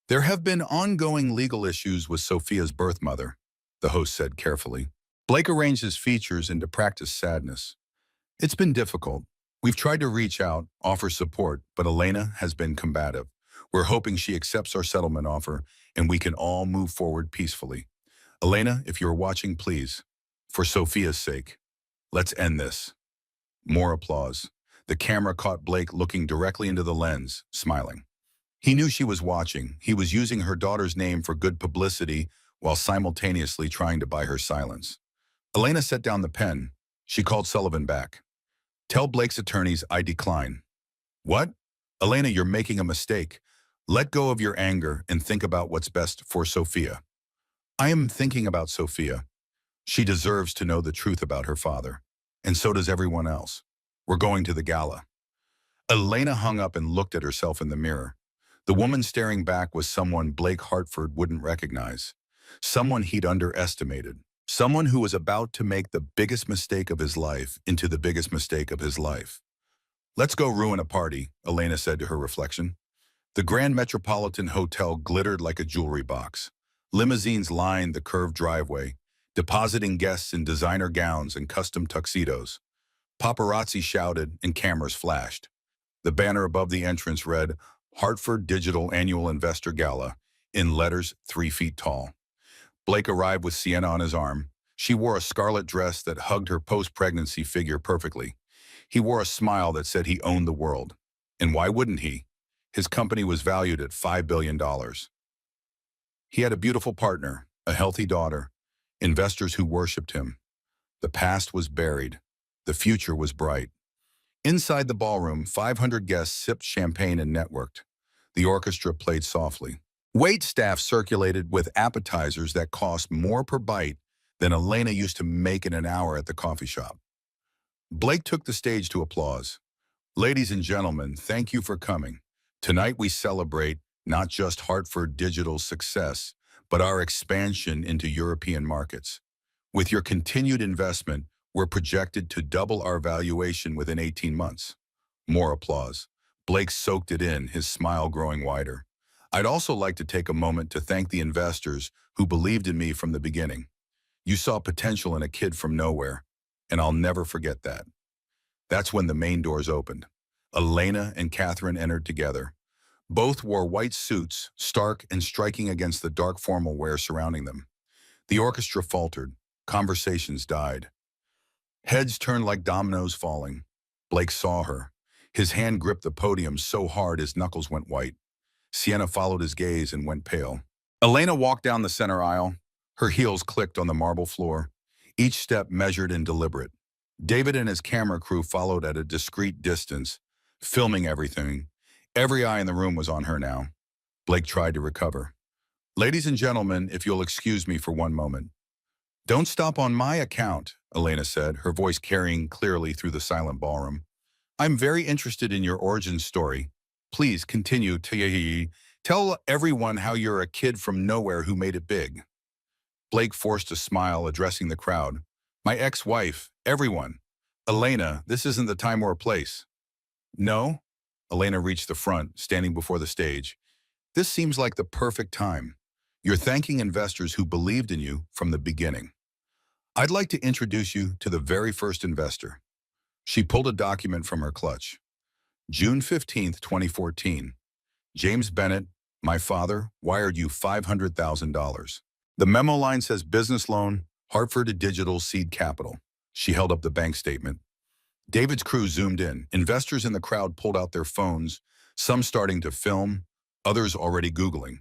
[SPEAKER 1] There have been ongoing legal issues with Sophia's birth mother, the host said carefully. Blake arranged his features into practiced sadness. It's been difficult. We've tried to reach out, offer support, but Elena has been combative. We're hoping she accepts our settlement offer and we can all move forward peacefully. Elena, if you're watching, please, for Sophia's sake, let's end this. More applause. The camera caught Blake looking directly into the lens, smiling. He knew she was watching. He was using her daughter's name for good publicity while simultaneously trying to buy her silence. Elena set down the pen. She called Sullivan back. Tell Blake's attorneys I decline. What? Elena, you're making a mistake. Let go of your anger and think about what's best for Sophia. I am thinking about Sophia. She deserves to know the truth about her father. And so does everyone else. We're going to the gala. Elena hung up and looked at herself in the mirror. The woman staring back was someone Blake Hartford wouldn't recognize. Someone he'd underestimated. Someone who was about to make the biggest mistake of his life into the biggest mistake of his life. Let's go ruin a party, Elena said to her reflection. The Grand Metropolitan Hotel glittered like a jewelry box. Limousines lined the curved driveway, depositing guests in designer gowns and custom tuxedos. Paparazzi shouted and cameras flashed. The banner above the entrance read, Hartford Digital Annual Investor Gala, in letters 3 feet tall. Blake arrived with Sienna on his arm. She wore a scarlet dress that hugged her post-pregnancy figure perfectly. He wore a smile that said he owned the world. And why wouldn't he? His company was valued at $5 billion. He had a beautiful partner, a healthy daughter, investors who worshipped him. The past was buried. The future was bright. Inside the ballroom, 500 guests sipped champagne and networked. The orchestra played softly. Wait staff circulated with appetizers that cost more per bite than Elena used to make in an hour at the coffee shop. Blake took the stage to applause. Ladies and gentlemen, thank you for coming. Tonight we celebrate not just Hartford Digital's success, but our expansion into European markets. With your continued investment, we're projected to double our valuation within 18 months. More applause. Blake soaked it in, his smile growing wider. I'd also like to take a moment to thank the investors who believed in me from the beginning. You saw potential in a kid from nowhere, and I'll never forget that. That's when the main doors opened. Elena and Catherine entered together. Both wore white suits, stark and striking against the dark formal wear surrounding them. The orchestra faltered. Conversations died. Heads turned like dominoes falling. Blake saw her. His hand gripped the podium so hard his knuckles went white. Sienna followed his gaze and went pale. Elena walked down the center aisle. Her heels clicked on the marble floor, each step measured and deliberate. David and his camera crew followed at a discreet distance, filming everything. Every eye in the room was on her now. Blake tried to recover. Ladies and gentlemen, if you'll excuse me for one moment. Don't stop on my account, Elena said, her voice carrying clearly through the silent ballroom. I'm very interested in your origin story. Please continue to tell everyone how you're a kid from nowhere who made it big. Blake forced a smile, addressing the crowd. My ex-wife, everyone. Elena, this isn't the time or place. No? Elena reached the front, standing before the stage. This seems like the perfect time. You're thanking investors who believed in you from the beginning. I'd like to introduce you to the very first investor. She pulled a document from her clutch. June 15th, 2014. James Bennett, my father, wired you $500,000. The memo line says business loan, Hartford Digital Seed Capital. She held up the bank statement. David's crew zoomed in. Investors in the crowd pulled out their phones, some starting to film, others already Googling.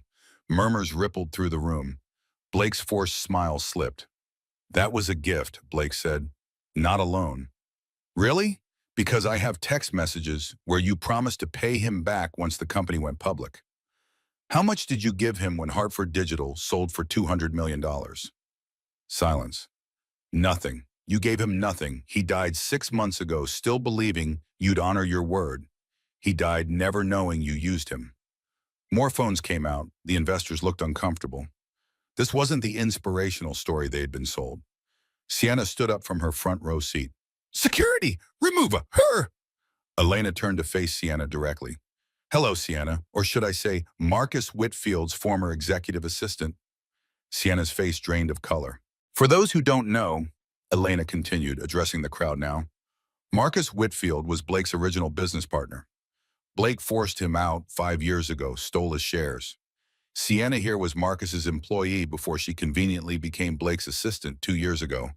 [SPEAKER 1] Murmurs rippled through the room. Blake's forced smile slipped. That was a gift, Blake said. Not a loan. Really? Because I have text messages where you promised to pay him back once the company went public. How much did you give him when Hartford Digital sold for $200 million? Silence. Nothing. You gave him nothing. He died 6 months ago, still believing you'd honor your word. He died never knowing you used him. More phones came out. The investors looked uncomfortable. This wasn't the inspirational story they had been sold. Sienna stood up from her front row seat. Security! Remove her! Elena turned to face Sienna directly. Hello, Sienna, or should I say Marcus Whitfield's former executive assistant. Sienna's face drained of color. For those who don't know, Elena continued, addressing the crowd now, Marcus Whitfield was Blake's original business partner. Blake forced him out 5 years ago, stole his shares. Sienna here was Marcus's employee before she conveniently became Blake's assistant 2 years ago.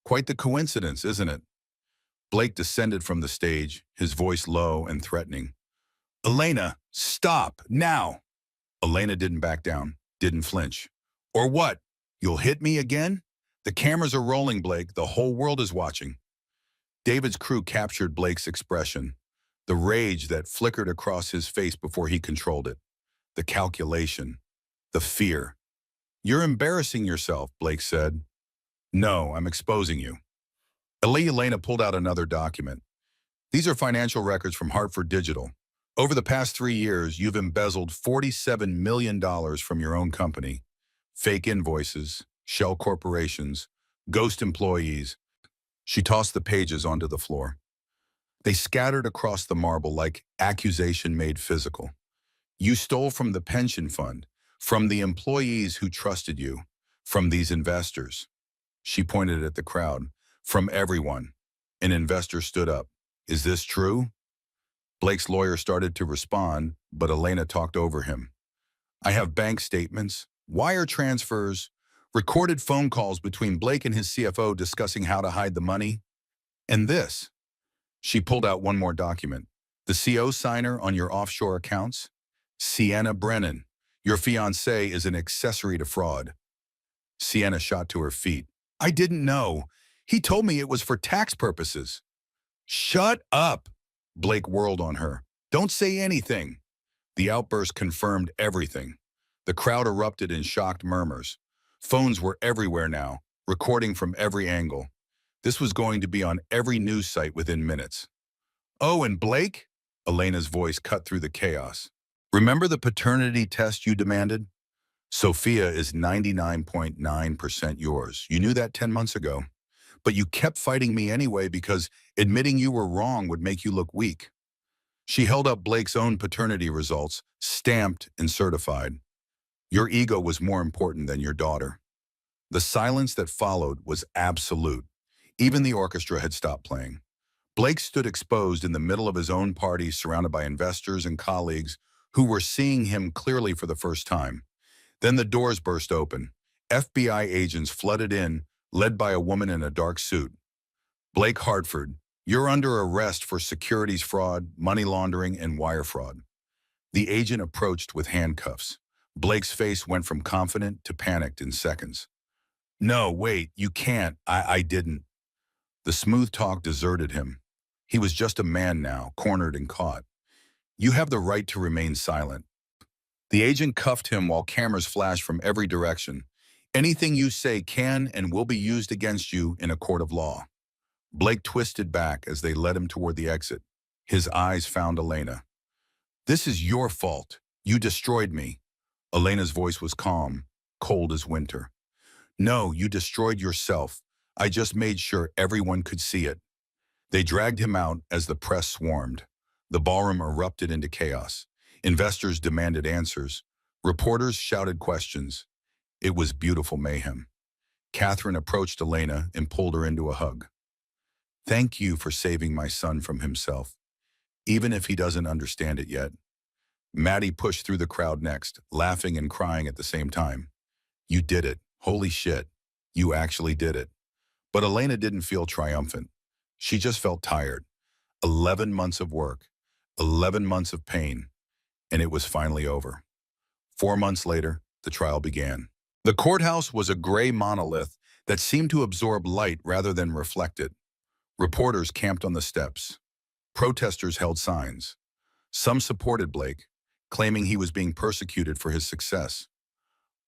[SPEAKER 1] Quite the coincidence, isn't it? Blake descended from the stage, his voice low and threatening. Elena, stop, now! Elena didn't back down, didn't flinch. Or what? You'll hit me again? The cameras are rolling, Blake. The whole world is watching. David's crew captured Blake's expression, the rage that flickered across his face before he controlled it, the calculation, the fear. You're embarrassing yourself, Blake said. No, I'm exposing you. Elena pulled out another document. These are financial records from Hartford Digital. Over the past 3 years, you've embezzled $47 million from your own company. Fake invoices, shell corporations, ghost employees. She tossed the pages onto the floor. They scattered across the marble like accusation made physical. You stole from the pension fund, from the employees who trusted you, from these investors. She pointed at the crowd. From everyone. An investor stood up. Is this true? Blake's lawyer started to respond, but Elena talked over him. I have bank statements, wire transfers, recorded phone calls between Blake and his CFO discussing how to hide the money. And this. She pulled out one more document. The CO signer on your offshore accounts? Sienna Brennan. Your fiancé is an accessory to fraud. Sienna shot to her feet. I didn't know. He told me it was for tax purposes. Shut up! Blake whirled on her. Don't say anything. The outburst confirmed everything. The crowd erupted in shocked murmurs. Phones were everywhere now, recording from every angle. This was going to be on every news site within minutes. Oh, and Blake? Elena's voice cut through the chaos. Remember the paternity test you demanded? Sophia is 99.9% yours. You knew that 10 months ago. But you kept fighting me anyway because admitting you were wrong would make you look weak. She held up Blake's own paternity results, stamped and certified. Your ego was more important than your daughter. The silence that followed was absolute. Even the orchestra had stopped playing. Blake stood exposed in the middle of his own party, surrounded by investors and colleagues who were seeing him clearly for the first time. Then the doors burst open. FBI agents flooded in, led by a woman in a dark suit. Blake Hartford, you're under arrest for securities fraud, money laundering, and wire fraud. The agent approached with handcuffs. Blake's face went from confident to panicked in seconds. No, wait, you can't. I didn't. The smooth talk deserted him. He was just a man now, cornered and caught. You have the right to remain silent. The agent cuffed him while cameras flashed from every direction. Anything you say can and will be used against you in a court of law. Blake twisted back as they led him toward the exit. His eyes found Elena. This is your fault. You destroyed me. Elena's voice was calm, cold as winter. No, you destroyed yourself. I just made sure everyone could see it. They dragged him out as the press swarmed. The ballroom erupted into chaos. Investors demanded answers. Reporters shouted questions. It was beautiful mayhem. Catherine approached Elena and pulled her into a hug. Thank you for saving my son from himself, even if he doesn't understand it yet. Maddie pushed through the crowd next, laughing and crying at the same time. You did it. Holy shit. You actually did it. But Elena didn't feel triumphant. She just felt tired. 11 months of work, 11 months of pain, and it was finally over. 4 months later, the trial began. The courthouse was a gray monolith that seemed to absorb light rather than reflect it. Reporters camped on the steps. Protesters held signs. Some supported Blake, claiming he was being persecuted for his success.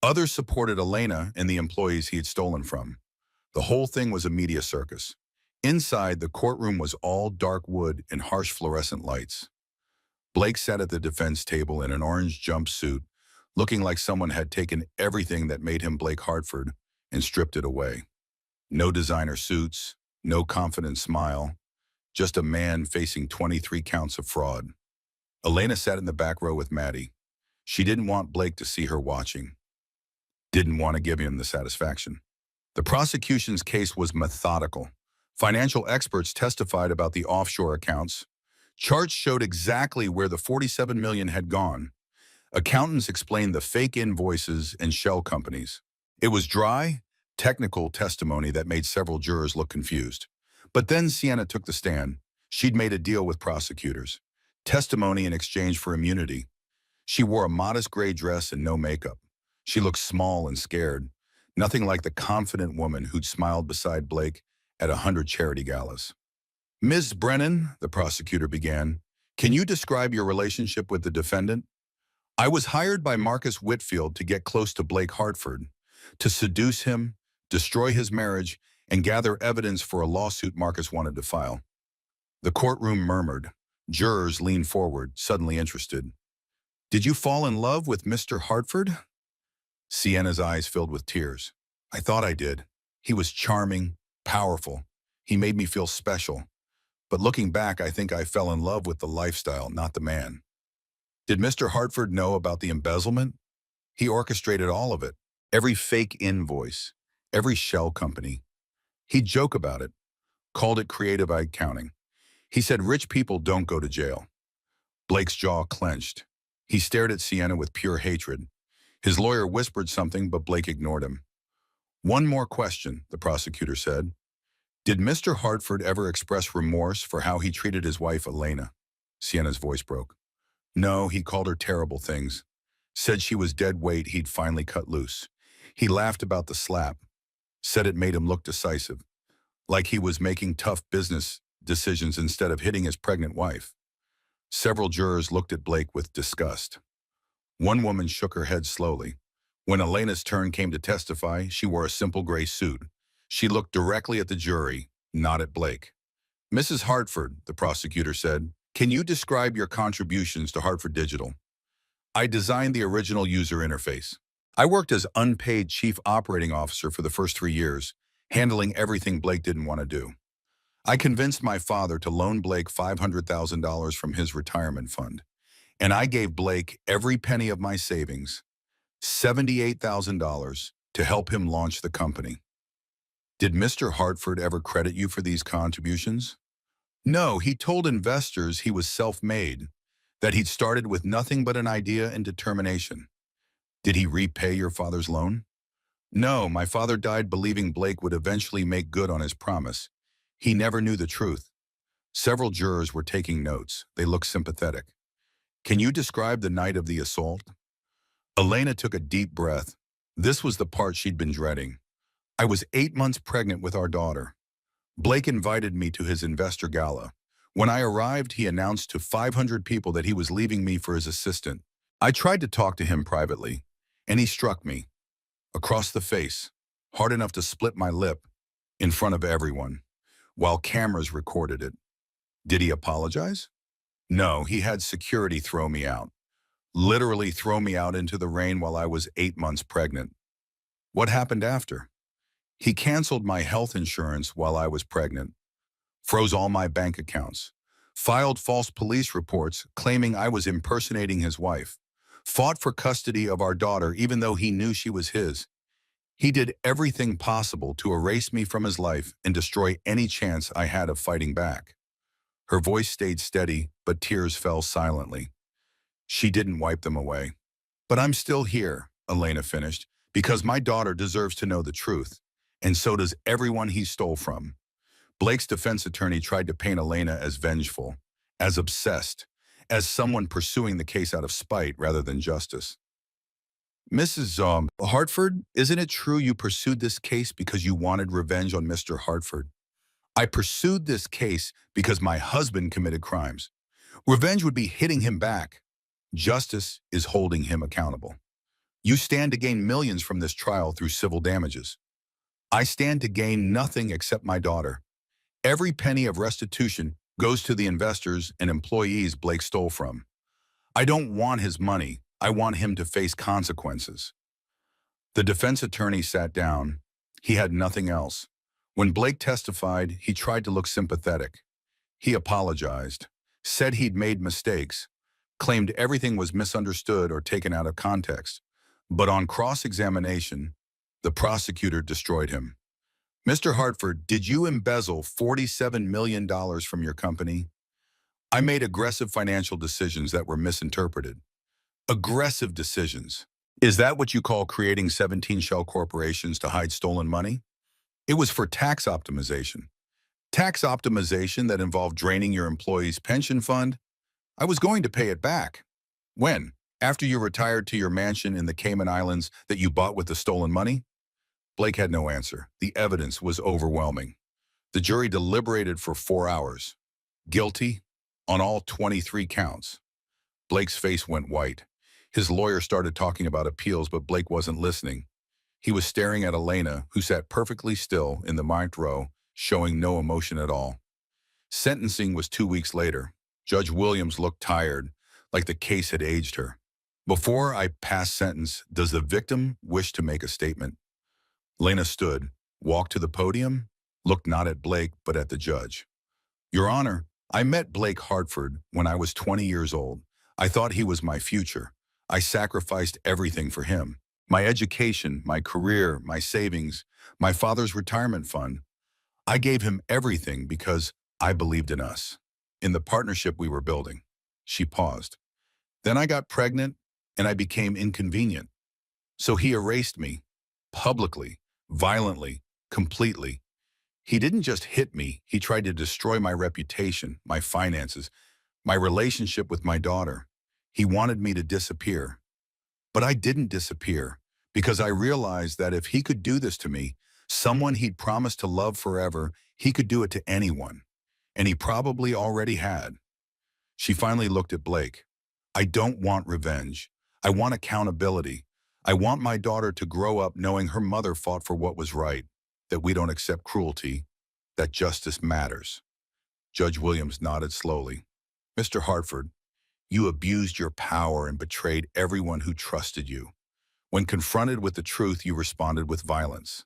[SPEAKER 1] Others supported Elena and the employees he had stolen from. The whole thing was a media circus. Inside, the courtroom was all dark wood and harsh fluorescent lights. Blake sat at the defense table in an orange jumpsuit, looking like someone had taken everything that made him Blake Hartford and stripped it away. No designer suits, no confident smile, just a man facing 23 counts of fraud. Elena sat in the back row with Maddie. She didn't want Blake to see her watching. Didn't want to give him the satisfaction. The prosecution's case was methodical. Financial experts testified about the offshore accounts. Charts showed exactly where the 47 million had gone. Accountants explained the fake invoices and shell companies. It was dry, technical testimony that made several jurors look confused. But then Sienna took the stand. She'd made a deal with prosecutors. Testimony in exchange for immunity. She wore a modest gray dress and no makeup. She looked small and scared, nothing like the confident woman who'd smiled beside Blake at 100 charity galas. Ms. Brennan, the prosecutor began, can you describe your relationship with the defendant? I was hired by Marcus Whitfield to get close to Blake Hartford, to seduce him, destroy his marriage, and gather evidence for a lawsuit Marcus wanted to file. The courtroom murmured. Jurors leaned forward, suddenly interested. Did you fall in love with Mr. Hartford? Sienna's eyes filled with tears. I thought I did. He was charming, powerful. He made me feel special. But looking back, I think I fell in love with the lifestyle, not the man. Did Mr. Hartford know about the embezzlement? He orchestrated all of it. Every fake invoice, every shell company. He'd joke about it, called it creative accounting. He said rich people don't go to jail. Blake's jaw clenched. He stared at Sienna with pure hatred. His lawyer whispered something, but Blake ignored him. One more question, the prosecutor said. Did Mr. Hartford ever express remorse for how he treated his wife, Elena? Sienna's voice broke. No, he called her terrible things. Said she was dead weight he'd finally cut loose. He laughed about the slap. Said it made him look decisive. Like he was making tough business decisions instead of hitting his pregnant wife. Several jurors looked at Blake with disgust. One woman shook her head slowly. When Elena's turn came to testify, she wore a simple gray suit. She looked directly at the jury, not at Blake. Mrs. Hartford, the prosecutor said, can you describe your contributions to Hartford Digital? I designed the original user interface. I worked as unpaid chief operating officer for the first 3 years, handling everything Blake didn't want to do. I convinced my father to loan Blake $500,000 from his retirement fund. And I gave Blake every penny of my savings, $78,000, to help him launch the company. Did Mr. Hartford ever credit you for these contributions? No, he told investors he was self-made, that he'd started with nothing but an idea and determination. Did he repay your father's loan? No, my father died believing Blake would eventually make good on his promise. He never knew the truth. Several jurors were taking notes. They looked sympathetic. Can you describe the night of the assault? Elena took a deep breath. This was the part she'd been dreading. I was 8 months pregnant with our daughter. Blake invited me to his investor gala. When I arrived, he announced to 500 people that he was leaving me for his assistant. I tried to talk to him privately, and he struck me, across the face, hard enough to split my lip, in front of everyone, while cameras recorded it. Did he apologize? No, he had security throw me out. Literally throw me out into the rain while I was 8 months pregnant. What happened after? He canceled my health insurance while I was pregnant, froze all my bank accounts, filed false police reports claiming I was impersonating his wife, fought for custody of our daughter even though he knew she was his. He did everything possible to erase me from his life and destroy any chance I had of fighting back. Her voice stayed steady, but tears fell silently. She didn't wipe them away. But I'm still here, Elena finished, because my daughter deserves to know the truth, and so does everyone he stole from. Blake's defense attorney tried to paint Elena as vengeful, as obsessed, as someone pursuing the case out of spite rather than justice. Mrs. Hartford, isn't it true you pursued this case because you wanted revenge on Mr. Hartford? I pursued this case because my husband committed crimes. Revenge would be hitting him back. Justice is holding him accountable. You stand to gain millions from this trial through civil damages. I stand to gain nothing except my daughter. Every penny of restitution goes to the investors and employees Blake stole from. I don't want his money. I want him to face consequences. The defense attorney sat down. He had nothing else. When Blake testified, he tried to look sympathetic. He apologized, said he'd made mistakes, claimed everything was misunderstood or taken out of context. But on cross-examination, the prosecutor destroyed him. Mr. Hartford, did you embezzle $47 million from your company? I made aggressive financial decisions that were misinterpreted. Aggressive decisions. Is that what you call creating 17 shell corporations to hide stolen money? It was for tax optimization. Tax optimization that involved draining your employees' pension fund. I was going to pay it back. When? After you retired to your mansion in the Cayman Islands that you bought with the stolen money? Blake had no answer. The evidence was overwhelming. The jury deliberated for 4 hours. Guilty on all 23 counts. Blake's face went white. His lawyer started talking about appeals, but Blake wasn't listening. He was staring at Elena, who sat perfectly still in the marked row, showing no emotion at all. Sentencing was 2 weeks later. Judge Williams looked tired, like the case had aged her. Before I pass sentence, does the victim wish to make a statement? Elena stood, walked to the podium, looked not at Blake, but at the judge. Your Honor, I met Blake Hartford when I was 20 years old. I thought he was my future. I sacrificed everything for him. My education, my career, my savings, my father's retirement fund. I gave him everything because I believed in us, in the partnership we were building. She paused. Then I got pregnant and I became inconvenient. So he erased me, publicly, violently, completely. He didn't just hit me, he tried to destroy my reputation, my finances, my relationship with my daughter. He wanted me to disappear. But I didn't disappear because I realized that if he could do this to me, someone he'd promised to love forever, he could do it to anyone. And he probably already had. She finally looked at Blake. I don't want revenge. I want accountability. I want my daughter to grow up knowing her mother fought for what was right, that we don't accept cruelty, that justice matters. Judge Williams nodded slowly. Mr. Hartford, you abused your power and betrayed everyone who trusted you. When confronted with the truth, you responded with violence.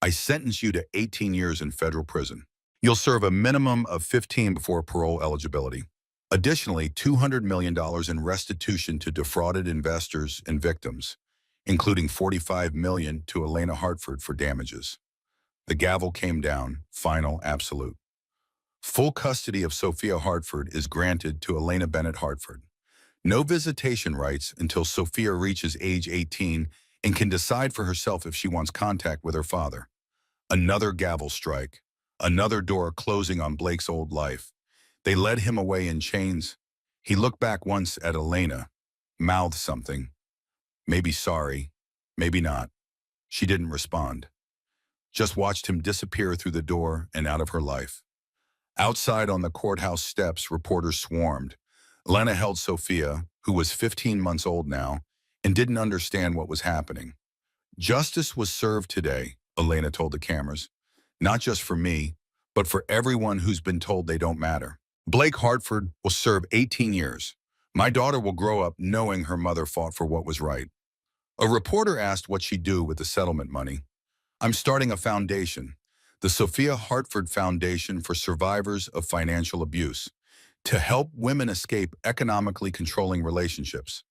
[SPEAKER 1] I sentence you to 18 years in federal prison. You'll serve a minimum of 15 before parole eligibility. Additionally, $200 million in restitution to defrauded investors and victims, including $45 million to Elena Hartford for damages. The gavel came down, final, absolute. Full custody of Sophia Hartford is granted to Elena Bennett Hartford. No visitation rights until Sophia reaches age 18 and can decide for herself if she wants contact with her father. Another gavel strike, another door closing on Blake's old life. They led him away in chains. He looked back once at Elena, mouthed something. Maybe sorry, maybe not. She didn't respond. Just watched him disappear through the door and out of her life. Outside on the courthouse steps, reporters swarmed. Elena held Sophia, who was 15 months old now, and didn't understand what was happening. Justice was served today, Elena told the cameras. Not just for me, but for everyone who's been told they don't matter. Blake Hartford will serve 18 years. My daughter will grow up knowing her mother fought for what was right. A reporter asked what she'd do with the settlement money. I'm starting a foundation, the Sophia Hartford Foundation for Survivors of Financial Abuse, to help women escape economically controlling relationships.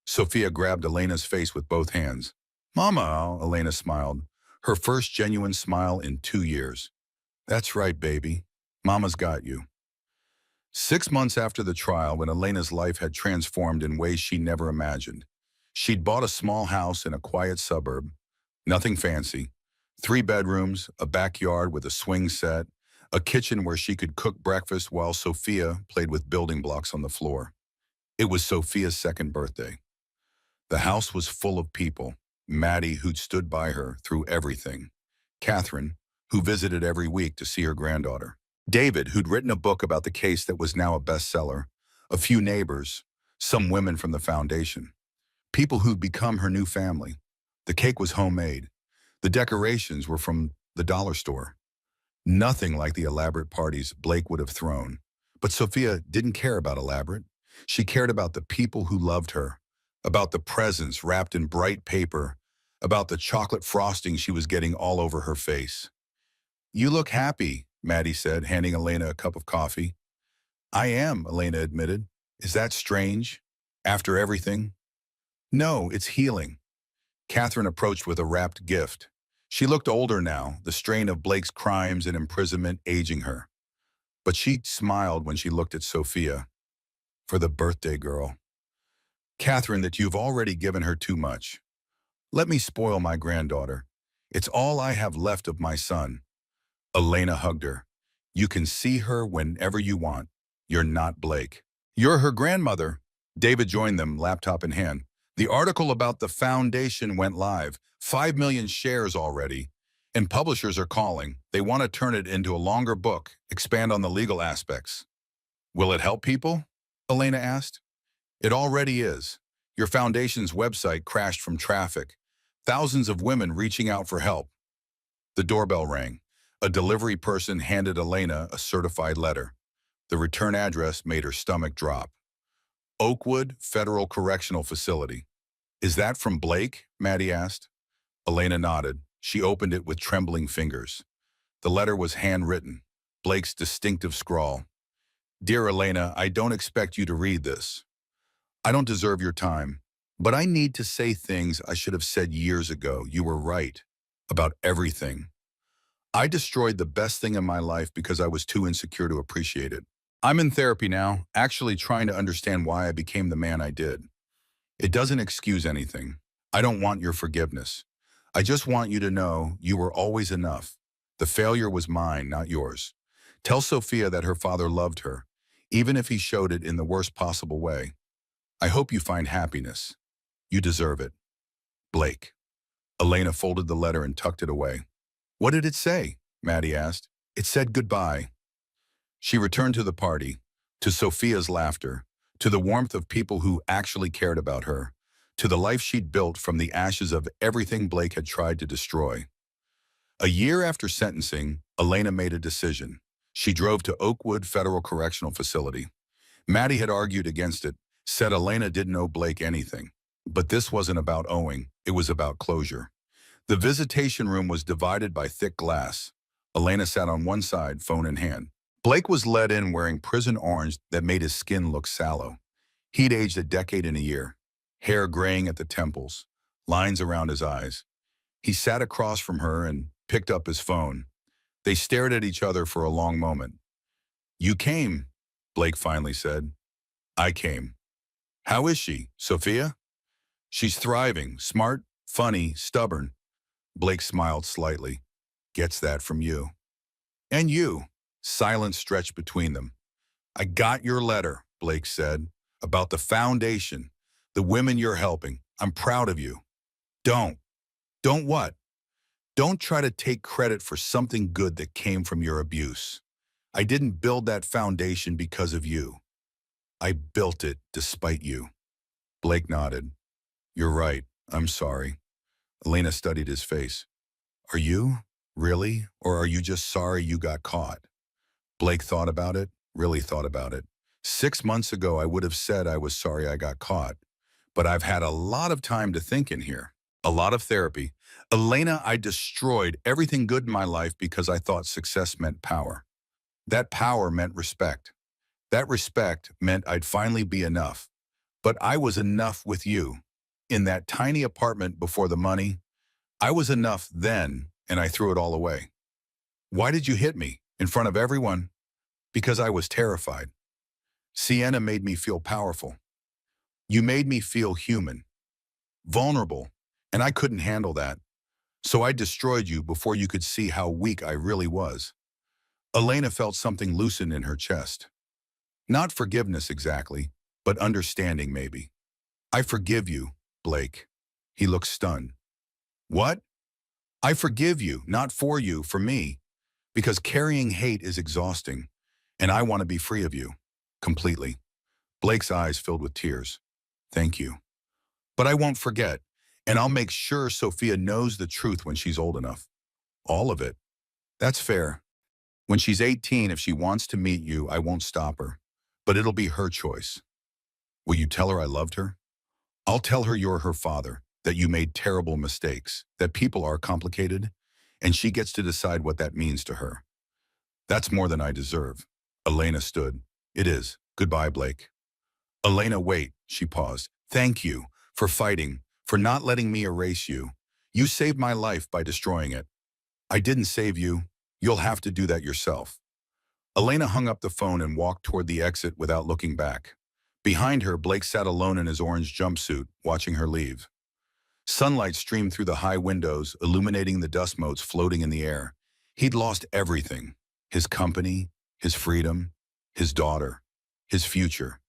[SPEAKER 1] Sophia grabbed Elena's face with both hands. Mama, Elena smiled, her first genuine smile in 2 years. That's right, baby. Mama's got you. 6 months after the trial, when Elena's life had transformed in ways she never imagined, she'd bought a small house in a quiet suburb, nothing fancy, 3 bedrooms, a backyard with a swing set, a kitchen where she could cook breakfast while Sophia played with building blocks on the floor. It was Sophia's 2nd birthday. The house was full of people. Maddie, who'd stood by her through everything. Catherine, who visited every week to see her granddaughter. David, who'd written a book about the case that was now a bestseller. A few neighbors, some women from the foundation. People who'd become her new family. The cake was homemade. The decorations were from the dollar store. Nothing like the elaborate parties Blake would have thrown. But Sophia didn't care about elaborate. She cared about the people who loved her, about the presents wrapped in bright paper, about the chocolate frosting she was getting all over her face. You look happy, Maddie said, handing Elena a cup of coffee. I am, Elena admitted. Is that strange? After everything? No, it's healing. Catherine approached with a wrapped gift. She looked older now, the strain of Blake's crimes and imprisonment aging her. But she smiled when she looked at Sophia. For the birthday girl. Catherine, that you've already given her too much. Let me spoil my granddaughter. It's all I have left of my son. Elena hugged her. You can see her whenever you want. You're not Blake. You're her grandmother. David joined them, laptop in hand. The article about the foundation went live. 5 million shares already. And publishers are calling. They want to turn it into a longer book, expand on the legal aspects. Will it help people? Elena asked. It already is. Your foundation's website crashed from traffic. Thousands of women reaching out for help. The doorbell rang. A delivery person handed Elena a certified letter. The return address made her stomach drop. Oakwood Federal Correctional Facility. Is that from Blake? Maddie asked. Elena nodded. She opened it with trembling fingers. The letter was handwritten, Blake's distinctive scrawl. Dear Elena, I don't expect you to read this. I don't deserve your time, but I need to say things I should have said years ago. You were right about everything. I destroyed the best thing in my life because I was too insecure to appreciate it. I'm in therapy now, actually trying to understand why I became the man I did. It doesn't excuse anything. I don't want your forgiveness. I just want you to know you were always enough. The failure was mine, not yours. Tell Sophia that her father loved her, even if he showed it in the worst possible way. I hope you find happiness. You deserve it. Blake. Elena folded the letter and tucked it away. What did it say? Maddie asked. It said goodbye. She returned to the party, to Sophia's laughter, to the warmth of people who actually cared about her, to the life she'd built from the ashes of everything Blake had tried to destroy. A year after sentencing, Elena made a decision. She drove to Oakwood Federal Correctional Facility. Maddie had argued against it, said Elena didn't owe Blake anything. But this wasn't about owing, it was about closure. The visitation room was divided by thick glass. Elena sat on one side, phone in hand. Blake was led in wearing prison orange that made his skin look sallow. He'd aged a decade in a year, hair graying at the temples, lines around his eyes. He sat across from her and picked up his phone. They stared at each other for a long moment. You came, Blake finally said. I came. How is she, Sophia? She's thriving, smart, funny, stubborn. Blake smiled slightly. Gets that from you. And you. Silence stretched between them. I got your letter, Blake said, about the foundation, the women you're helping. I'm proud of you. Don't. Don't what? Don't try to take credit for something good that came from your abuse. I didn't build that foundation because of you. I built it despite you. Blake nodded. You're right. I'm sorry. Elena studied his face. Are you? Really? Or are you just sorry you got caught? Blake thought about it, really thought about it. 6 months ago, I would have said I was sorry I got caught. But I've had a lot of time to think in here. A lot of therapy. Elena, I destroyed everything good in my life because I thought success meant power. That power meant respect. That respect meant I'd finally be enough. But I was enough with you. In that tiny apartment before the money, I was enough then, and I threw it all away. Why did you hit me? In front of everyone? Because I was terrified. Sienna made me feel powerful. You made me feel human, vulnerable, and I couldn't handle that. So I destroyed you before you could see how weak I really was. Elena felt something loosen in her chest. Not forgiveness exactly, but understanding maybe. I forgive you, Blake. He looked stunned. What? I forgive you, not for you, for me. Because carrying hate is exhausting, and I want to be free of you. Completely. Blake's eyes filled with tears. Thank you. But I won't forget, and I'll make sure Sophia knows the truth when she's old enough. All of it. That's fair. When she's 18, if she wants to meet you, I won't stop her. But it'll be her choice. Will you tell her I loved her? I'll tell her you're her father, that you made terrible mistakes, that people are complicated, and she gets to decide what that means to her. That's more than I deserve. Elena stood. It is. Goodbye, Blake. Elena, wait, she paused. Thank you for fighting, for not letting me erase you. You saved my life by destroying it. I didn't save you. You'll have to do that yourself. Elena hung up the phone and walked toward the exit without looking back. Behind her, Blake sat alone in his orange jumpsuit, watching her leave. Sunlight streamed through the high windows, illuminating the dust motes floating in the air. He'd lost everything: his company, his freedom, his daughter, his future.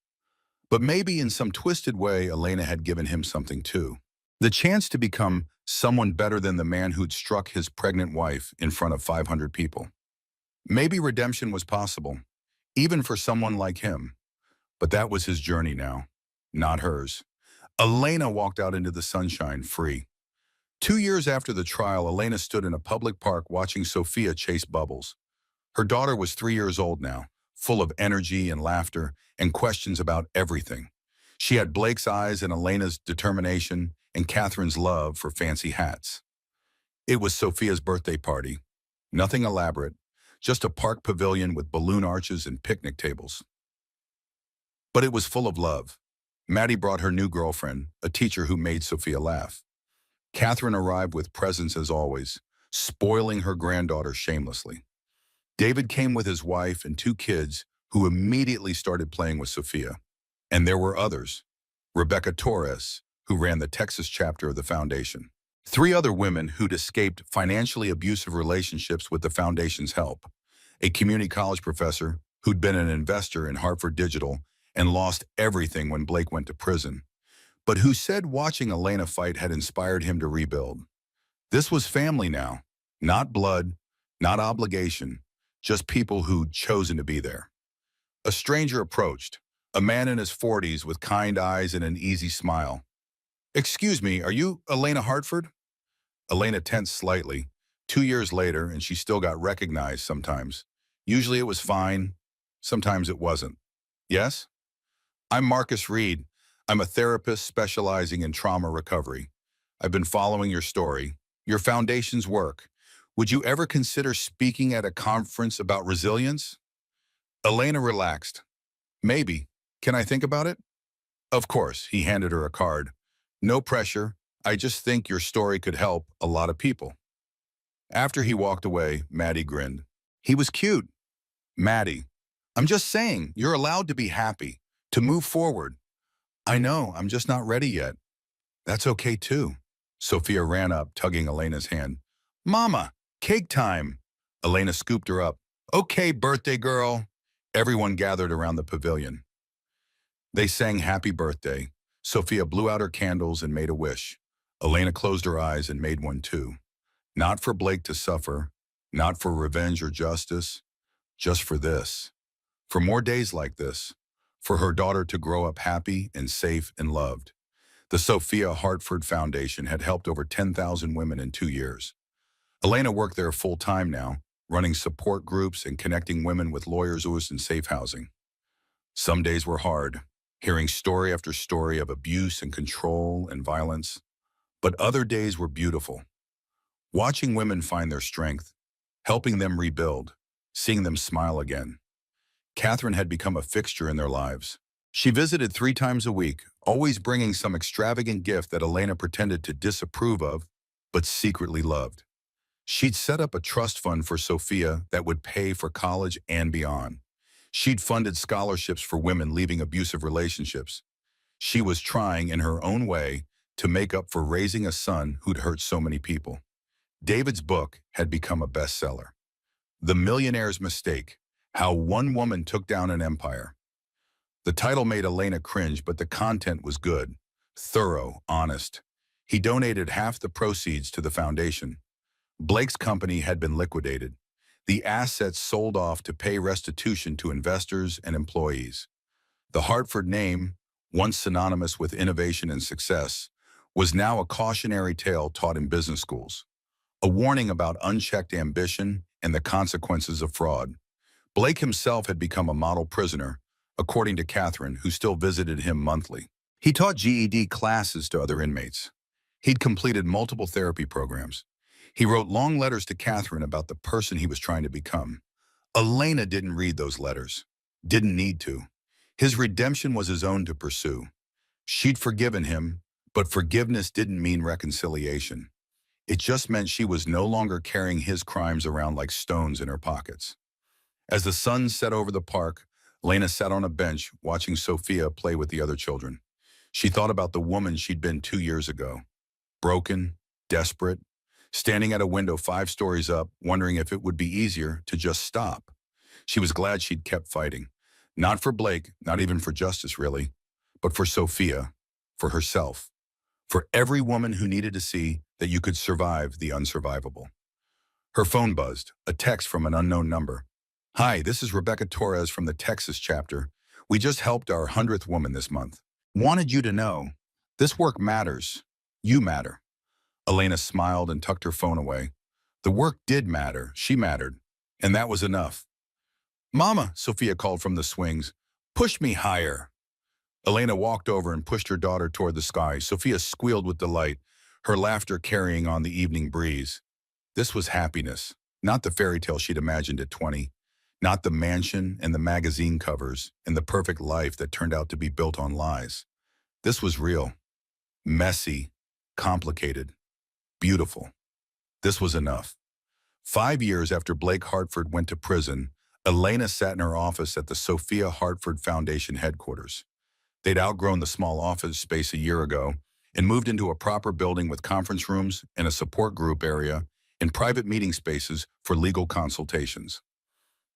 [SPEAKER 1] But maybe in some twisted way, Elena had given him something too. The chance to become someone better than the man who'd struck his pregnant wife in front of 500 people. Maybe redemption was possible, even for someone like him. But that was his journey now, not hers. Elena walked out into the sunshine, free. 2 years after the trial, Elena stood in a public park watching Sophia chase bubbles. Her daughter was 3 years old now, full of energy and laughter and questions about everything. She had Blake's eyes and Elena's determination and Catherine's love for fancy hats. It was Sophia's birthday party. Nothing elaborate, just a park pavilion with balloon arches and picnic tables. But it was full of love. Maddie brought her new girlfriend, a teacher who made Sophia laugh. Catherine arrived with presents as always, spoiling her granddaughter shamelessly. David came with his wife and 2 kids who immediately started playing with Sophia. And there were others. Rebecca Torres, who ran the Texas chapter of the foundation. 3 other women who'd escaped financially abusive relationships with the foundation's help. A community college professor who'd been an investor in Hartford Digital and lost everything when Blake went to prison, but who said watching Elena fight had inspired him to rebuild. This was family now, not blood, not obligation, just people who'd chosen to be there. A stranger approached, a man in his 40s with kind eyes and an easy smile. "Excuse me, are you Elena Hartford?" Elena tensed slightly. 2 years later, and she still got recognized sometimes. Usually it was fine, sometimes it wasn't. "Yes? I'm Marcus Reed. I'm a therapist specializing in trauma recovery. I've been following your story, your foundation's work. Would you ever consider speaking at a conference about resilience?" Elena relaxed. "Maybe. Can I think about it?" "Of course," he handed her a card. "No pressure. I just think your story could help a lot of people." After he walked away, Maddie grinned. He was cute. "Maddie, I'm just saying, you're allowed to be happy, to move forward." "I know, I'm just not ready yet." "That's okay too." Sophia ran up, tugging Elena's hand. "Mama, cake time." Elena scooped her up. "Okay, birthday girl." Everyone gathered around the pavilion. They sang happy birthday. Sophia blew out her candles and made a wish. Elena closed her eyes and made one too. Not for Blake to suffer, not for revenge or justice, just for this. For more days like this. For her daughter to grow up happy and safe and loved. The Sophia Hartford Foundation had helped over 10,000 women in 2 years. Elena worked there full-time now, running support groups and connecting women with lawyers in safe housing. Some days were hard, hearing story after story of abuse and control and violence. But other days were beautiful. Watching women find their strength, helping them rebuild, seeing them smile again. Catherine had become a fixture in their lives. She visited 3 times a week, always bringing some extravagant gift that Elena pretended to disapprove of, but secretly loved. She'd set up a trust fund for Sophia that would pay for college and beyond. She'd funded scholarships for women leaving abusive relationships. She was trying, in her own way, to make up for raising a son who'd hurt so many people. David's book had become a bestseller. The Millionaire's Mistake: How One Woman Took Down an Empire. The title made Elena cringe, but the content was good, thorough, honest. He donated half the proceeds to the foundation. Blake's company had been liquidated. The assets sold off to pay restitution to investors and employees. The Hartford name, once synonymous with innovation and success, was now a cautionary tale taught in business schools. A warning about unchecked ambition and the consequences of fraud. Blake himself had become a model prisoner, according to Catherine, who still visited him monthly. He taught GED classes to other inmates. He'd completed multiple therapy programs. He wrote long letters to Catherine about the person he was trying to become. Elena didn't read those letters. Didn't need to. His redemption was his own to pursue. She'd forgiven him, but forgiveness didn't mean reconciliation. It just meant she was no longer carrying his crimes around like stones in her pockets. As the sun set over the park, Lena sat on a bench watching Sophia play with the other children. She thought about the woman she'd been 2 years ago, broken, desperate, standing at a window 5 stories up, wondering if it would be easier to just stop. She was glad she'd kept fighting. Not for Blake, not even for justice really, but for Sophia, for herself, for every woman who needed to see that you could survive the unsurvivable. Her phone buzzed, a text from an unknown number. "Hi, this is Rebecca Torres from the Texas chapter. We just helped our 100th woman this month. Wanted you to know, this work matters. You matter." Elena smiled and tucked her phone away. The work did matter, she mattered, and that was enough. "Mama," Sophia called from the swings, "push me higher." Elena walked over and pushed her daughter toward the sky. Sophia squealed with delight, her laughter carrying on the evening breeze. This was happiness, not the fairy tale she'd imagined at 20, not the mansion and the magazine covers and the perfect life that turned out to be built on lies. This was real, messy, complicated, beautiful. This was enough. 5 years after Blake Hartford went to prison, Elena sat in her office at the Sophia Hartford Foundation headquarters. They'd outgrown the small office space a year ago and moved into a proper building with conference rooms and a support group area and private meeting spaces for legal consultations.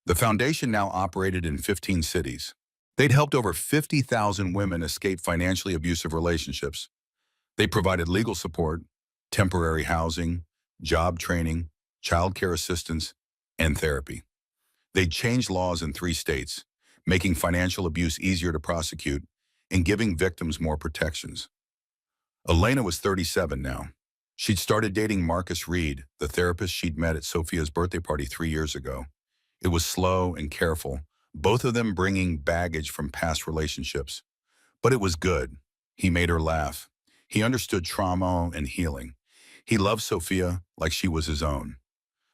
[SPEAKER 1] The foundation now operated in 15 cities. They'd helped over 50,000 women escape financially abusive relationships. They provided legal support, temporary housing, job training, child care assistance, and therapy. They'd changed laws in 3 states, making financial abuse easier to prosecute and giving victims more protections. Elena was 37 now. She'd started dating Marcus Reed, the therapist she'd met at Sophia's birthday party 3 years ago. It was slow and careful, both of them bringing baggage from past relationships. But it was good. He made her laugh. He understood trauma and healing. He loved Sophia like she was his own.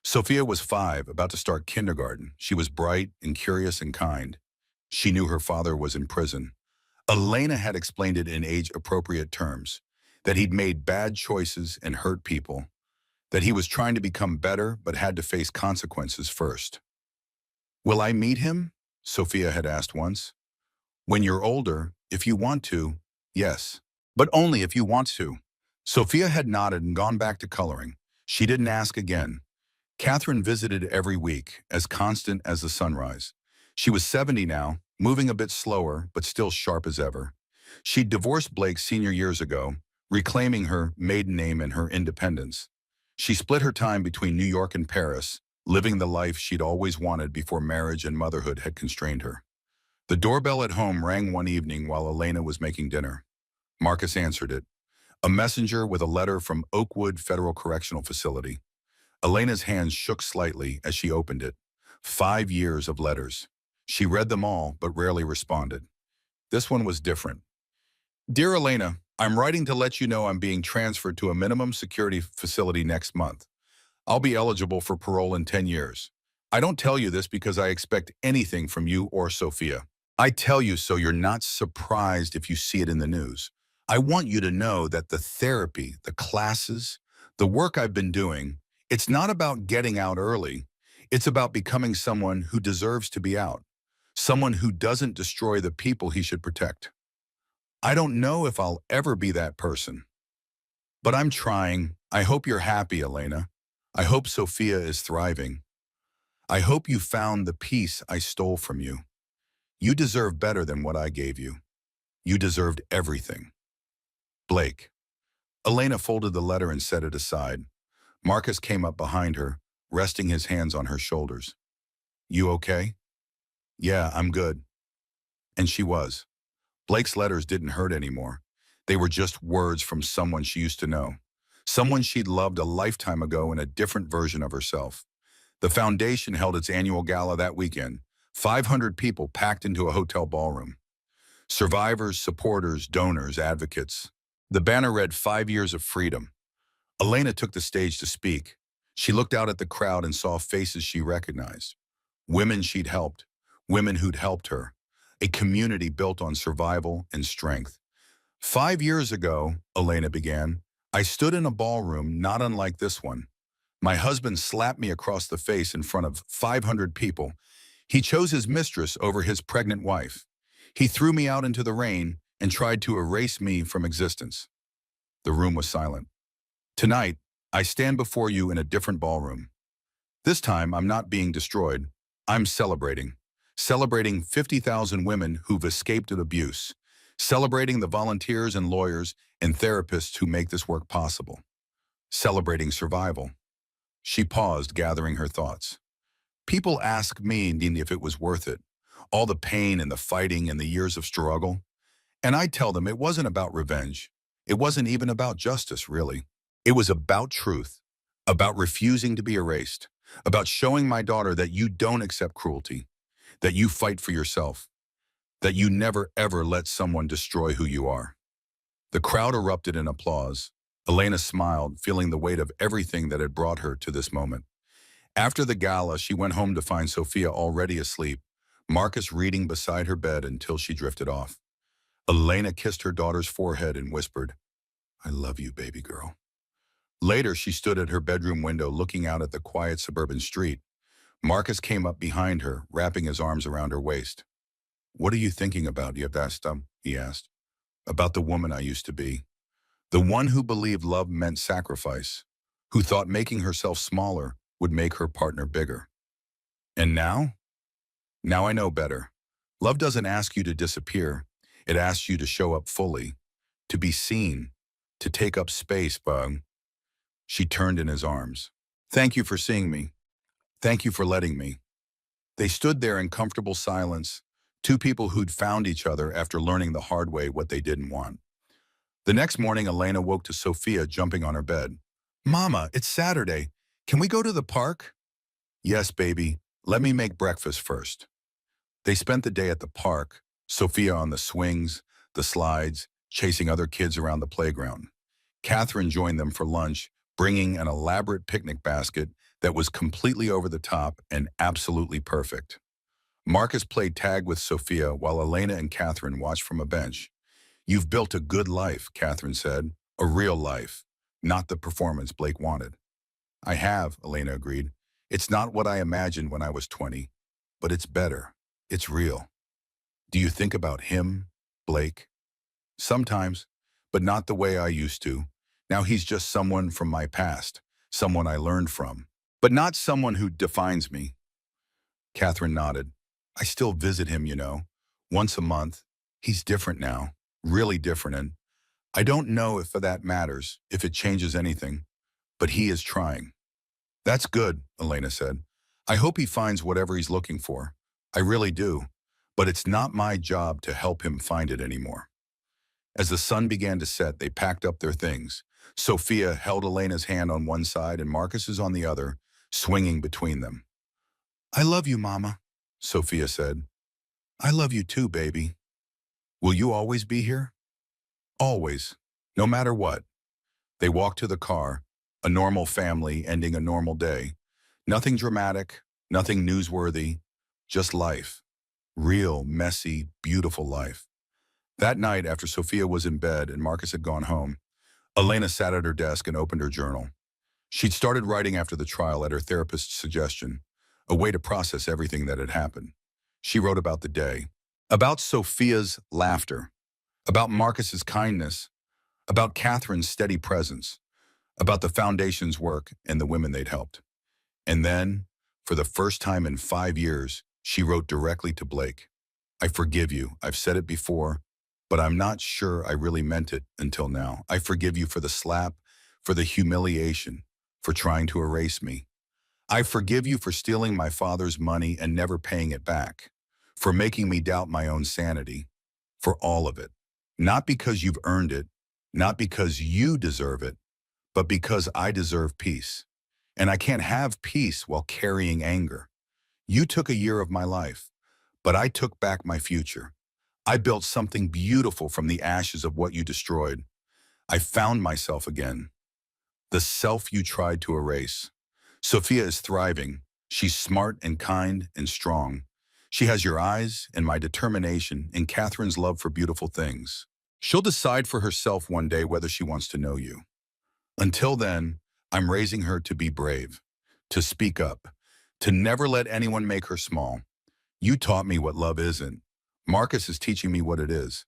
[SPEAKER 1] Sophia was 5, about to start kindergarten. She was bright and curious and kind. She knew her father was in prison. Elena had explained it in age-appropriate terms, that he'd made bad choices and hurt people, that he was trying to become better but had to face consequences first. "Will I meet him?" Sophia had asked once. "When you're older, if you want to, yes. But only if you want to." Sophia had nodded and gone back to coloring. She didn't ask again. Catherine visited every week, as constant as the sunrise. She was 70 now, moving a bit slower, but still sharp as ever. She'd divorced Blake senior years ago, reclaiming her maiden name and her independence. She split her time between New York and Paris, living the life she'd always wanted before marriage and motherhood had constrained her. The doorbell at home rang one evening while Elena was making dinner. Marcus answered it. A messenger with a letter from Oakwood Federal Correctional Facility. Elena's hands shook slightly as she opened it. 5 years of letters. She read them all, but rarely responded. This one was different. "Dear Elena, I'm writing to let you know I'm being transferred to a minimum security facility next month. I'll be eligible for parole in 10 years. I don't tell you this because I expect anything from you or Sophia. I tell you so you're not surprised if you see it in the news. I want you to know that the therapy, the classes, the work I've been doing, it's not about getting out early. It's about becoming someone who deserves to be out, someone who doesn't destroy the people he should protect. I don't know if I'll ever be that person, but I'm trying. I hope you're happy, Elena. I hope Sophia is thriving. I hope you found the peace I stole from you. You deserve better than what I gave you. You deserved everything. Blake." Elena folded the letter and set it aside. Marcus came up behind her, resting his hands on her shoulders. "You okay?" "Yeah, I'm good." And she was. Blake's letters didn't hurt anymore. They were just words from someone she used to know. Someone she'd loved a lifetime ago in a different version of herself. The foundation held its annual gala that weekend. 500 people packed into a hotel ballroom. Survivors, supporters, donors, advocates. The banner read 5 years of freedom. Elena took the stage to speak. She looked out at the crowd and saw faces she recognized. Women she'd helped. Women who'd helped her. A community built on survival and strength. 5 years ago, Elena began, I stood in a ballroom not unlike this one. My husband slapped me across the face in front of 500 people. He chose his mistress over his pregnant wife. He threw me out into the rain and tried to erase me from existence. The room was silent. Tonight, I stand before you in a different ballroom. This time, I'm not being destroyed. I'm celebrating. Celebrating 50,000 women who've escaped abuse. Celebrating the volunteers and lawyers and therapists who make this work possible. Celebrating survival. She paused, gathering her thoughts. People ask me if it was worth it. All the pain and the fighting and the years of struggle. And I tell them it wasn't about revenge. It wasn't even about justice, really. It was about truth, about refusing to be erased, about showing my daughter that you don't accept cruelty, that you fight for yourself, that you never ever let someone destroy who you are. The crowd erupted in applause. Elena smiled, feeling the weight of everything that had brought her to this moment. After the gala, she went home to find Sophia already asleep, Marcus reading beside her bed until she drifted off. Elena kissed her daughter's forehead and whispered, "I love you, baby girl." Later, she stood at her bedroom window looking out at the quiet suburban street. Marcus came up behind her, wrapping his arms around her waist. "What are you thinking about, Yabastam?" he asked. "About the woman I used to be. The one who believed love meant sacrifice, who thought making herself smaller would make her partner bigger. And now? Now I know better. Love doesn't ask you to disappear. It asks you to show up fully, to be seen, to take up space, Bug." She turned in his arms. "Thank you for seeing me. Thank you for letting me." They stood there in comfortable silence, two people who'd found each other after learning the hard way what they didn't want. The next morning, Elena woke to Sophia jumping on her bed. "Mama, it's Saturday. Can we go to the park?" "Yes, baby. Let me make breakfast first." They spent the day at the park, Sophia on the swings, the slides, chasing other kids around the playground. Catherine joined them for lunch, bringing an elaborate picnic basket that was completely over the top and absolutely perfect. Marcus played tag with Sophia while Elena and Catherine watched from a bench. "You've built a good life," Catherine said. "A real life, not the performance Blake wanted." "I have," Elena agreed. "It's not what I imagined when I was 20, but it's better. It's real." "Do you think about him, Blake?" "Sometimes, but not the way I used to. Now he's just someone from my past, someone I learned from, but not someone who defines me." Catherine nodded. "I still visit him, once a month. He's different now, really different, and I don't know if that matters, if it changes anything, but he is trying." "That's good," Elena said. "I hope he finds whatever he's looking for. I really do, but it's not my job to help him find it anymore." As the sun began to set, they packed up their things. Sophia held Elena's hand on one side and Marcus's on the other, swinging between them. "I love you, Mama," Sophia said. "I love you too, baby." "Will you always be here?" "Always, no matter what." They walked to the car, a normal family ending a normal day. Nothing dramatic, nothing newsworthy, just life. Real, messy, beautiful life. That night, after Sophia was in bed and Marcus had gone home, Elena sat at her desk and opened her journal. She'd started writing after the trial at her therapist's suggestion, a way to process everything that had happened. She wrote about the day, about Sophia's laughter, about Marcus's kindness, about Catherine's steady presence, about the foundation's work and the women they'd helped. And then, for the first time in 5 years, she wrote directly to Blake. "I forgive you. I've said it before, but I'm not sure I really meant it until now. I forgive you for the slap, for the humiliation, for trying to erase me. I forgive you for stealing my father's money and never paying it back, for making me doubt my own sanity, for all of it. Not because you've earned it, not because you deserve it, but because I deserve peace. And I can't have peace while carrying anger. You took a year of my life, but I took back my future. I built something beautiful from the ashes of what you destroyed. I found myself again. The self you tried to erase. Sophia is thriving. She's smart and kind and strong. She has your eyes and my determination and Catherine's love for beautiful things. She'll decide for herself one day whether she wants to know you. Until then, I'm raising her to be brave, to speak up, to never let anyone make her small. You taught me what love isn't. Marcus is teaching me what it is.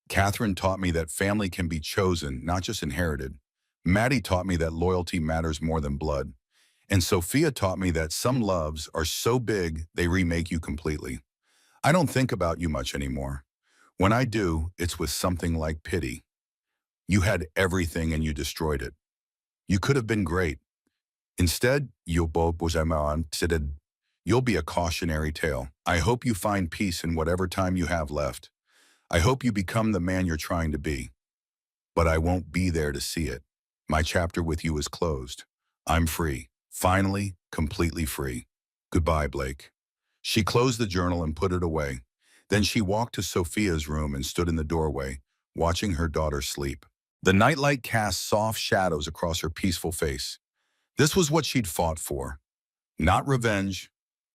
[SPEAKER 1] Catherine taught me that family can be chosen, not just inherited. Maddie taught me that loyalty matters more than blood. And Sophia taught me that some loves are so big they remake you completely. I don't think about you much anymore. When I do, it's with something like pity. You had everything and you destroyed it. You could have been great. Instead, you'll be a cautionary tale. I hope you find peace in whatever time you have left. I hope you become the man you're trying to be. But I won't be there to see it. My chapter with you is closed. I'm free. Finally, completely free. Goodbye, Blake. She closed the journal and put it away. Then she walked to Sophia's room and stood in the doorway, watching her daughter sleep. The nightlight cast soft shadows across her peaceful face. This was what she'd fought for. Not revenge,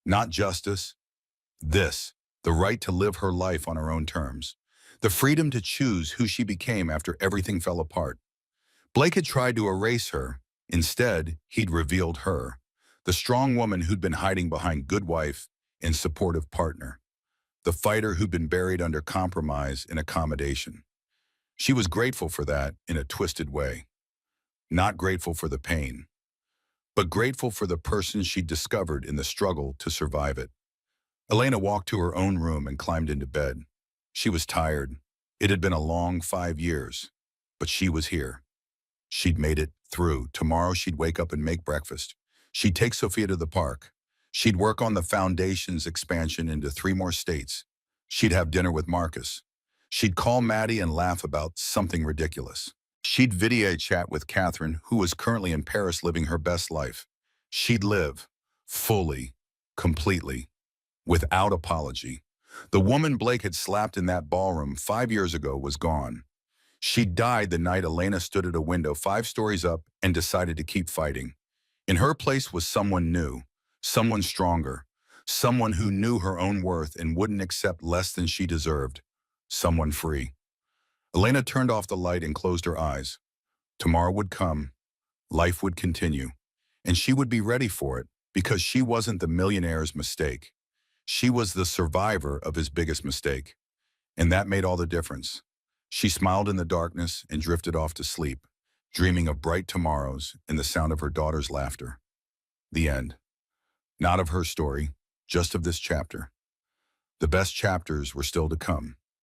[SPEAKER 1] not justice. This, the right to live her life on her own terms. The freedom to choose who she became after everything fell apart. Blake had tried to erase her. Instead, he'd revealed her. The strong woman who'd been hiding behind good wife and supportive partner. The fighter who'd been buried under compromise and accommodation. She was grateful for that in a twisted way. Not grateful for the pain, but grateful for the person she'd discovered in the struggle to survive it. Elena walked to her own room and climbed into bed. She was tired. It had been a long 5 years, but she was here. She'd made it through. Tomorrow she'd wake up and make breakfast. She'd take Sophia to the park. She'd work on the foundation's expansion into 3 more states. She'd have dinner with Marcus. She'd call Maddie and laugh about something ridiculous. She'd video chat with Catherine, who was currently in Paris living her best life. She'd live fully, completely, without apology. The woman Blake had slapped in that ballroom 5 years ago was gone. She died the night Elena stood at a window 5 stories up and decided to keep fighting. In her place was someone new, someone stronger, someone who knew her own worth and wouldn't accept less than she deserved, someone free. Elena turned off the light and closed her eyes. Tomorrow would come, life would continue, and she would be ready for it because she wasn't the millionaire's mistake. She was the survivor of his biggest mistake, and that made all the difference. She smiled in the darkness and drifted off to sleep, dreaming of bright tomorrows and the sound of her daughter's laughter. The end. Not of her story, just of this chapter. The best chapters were still to come.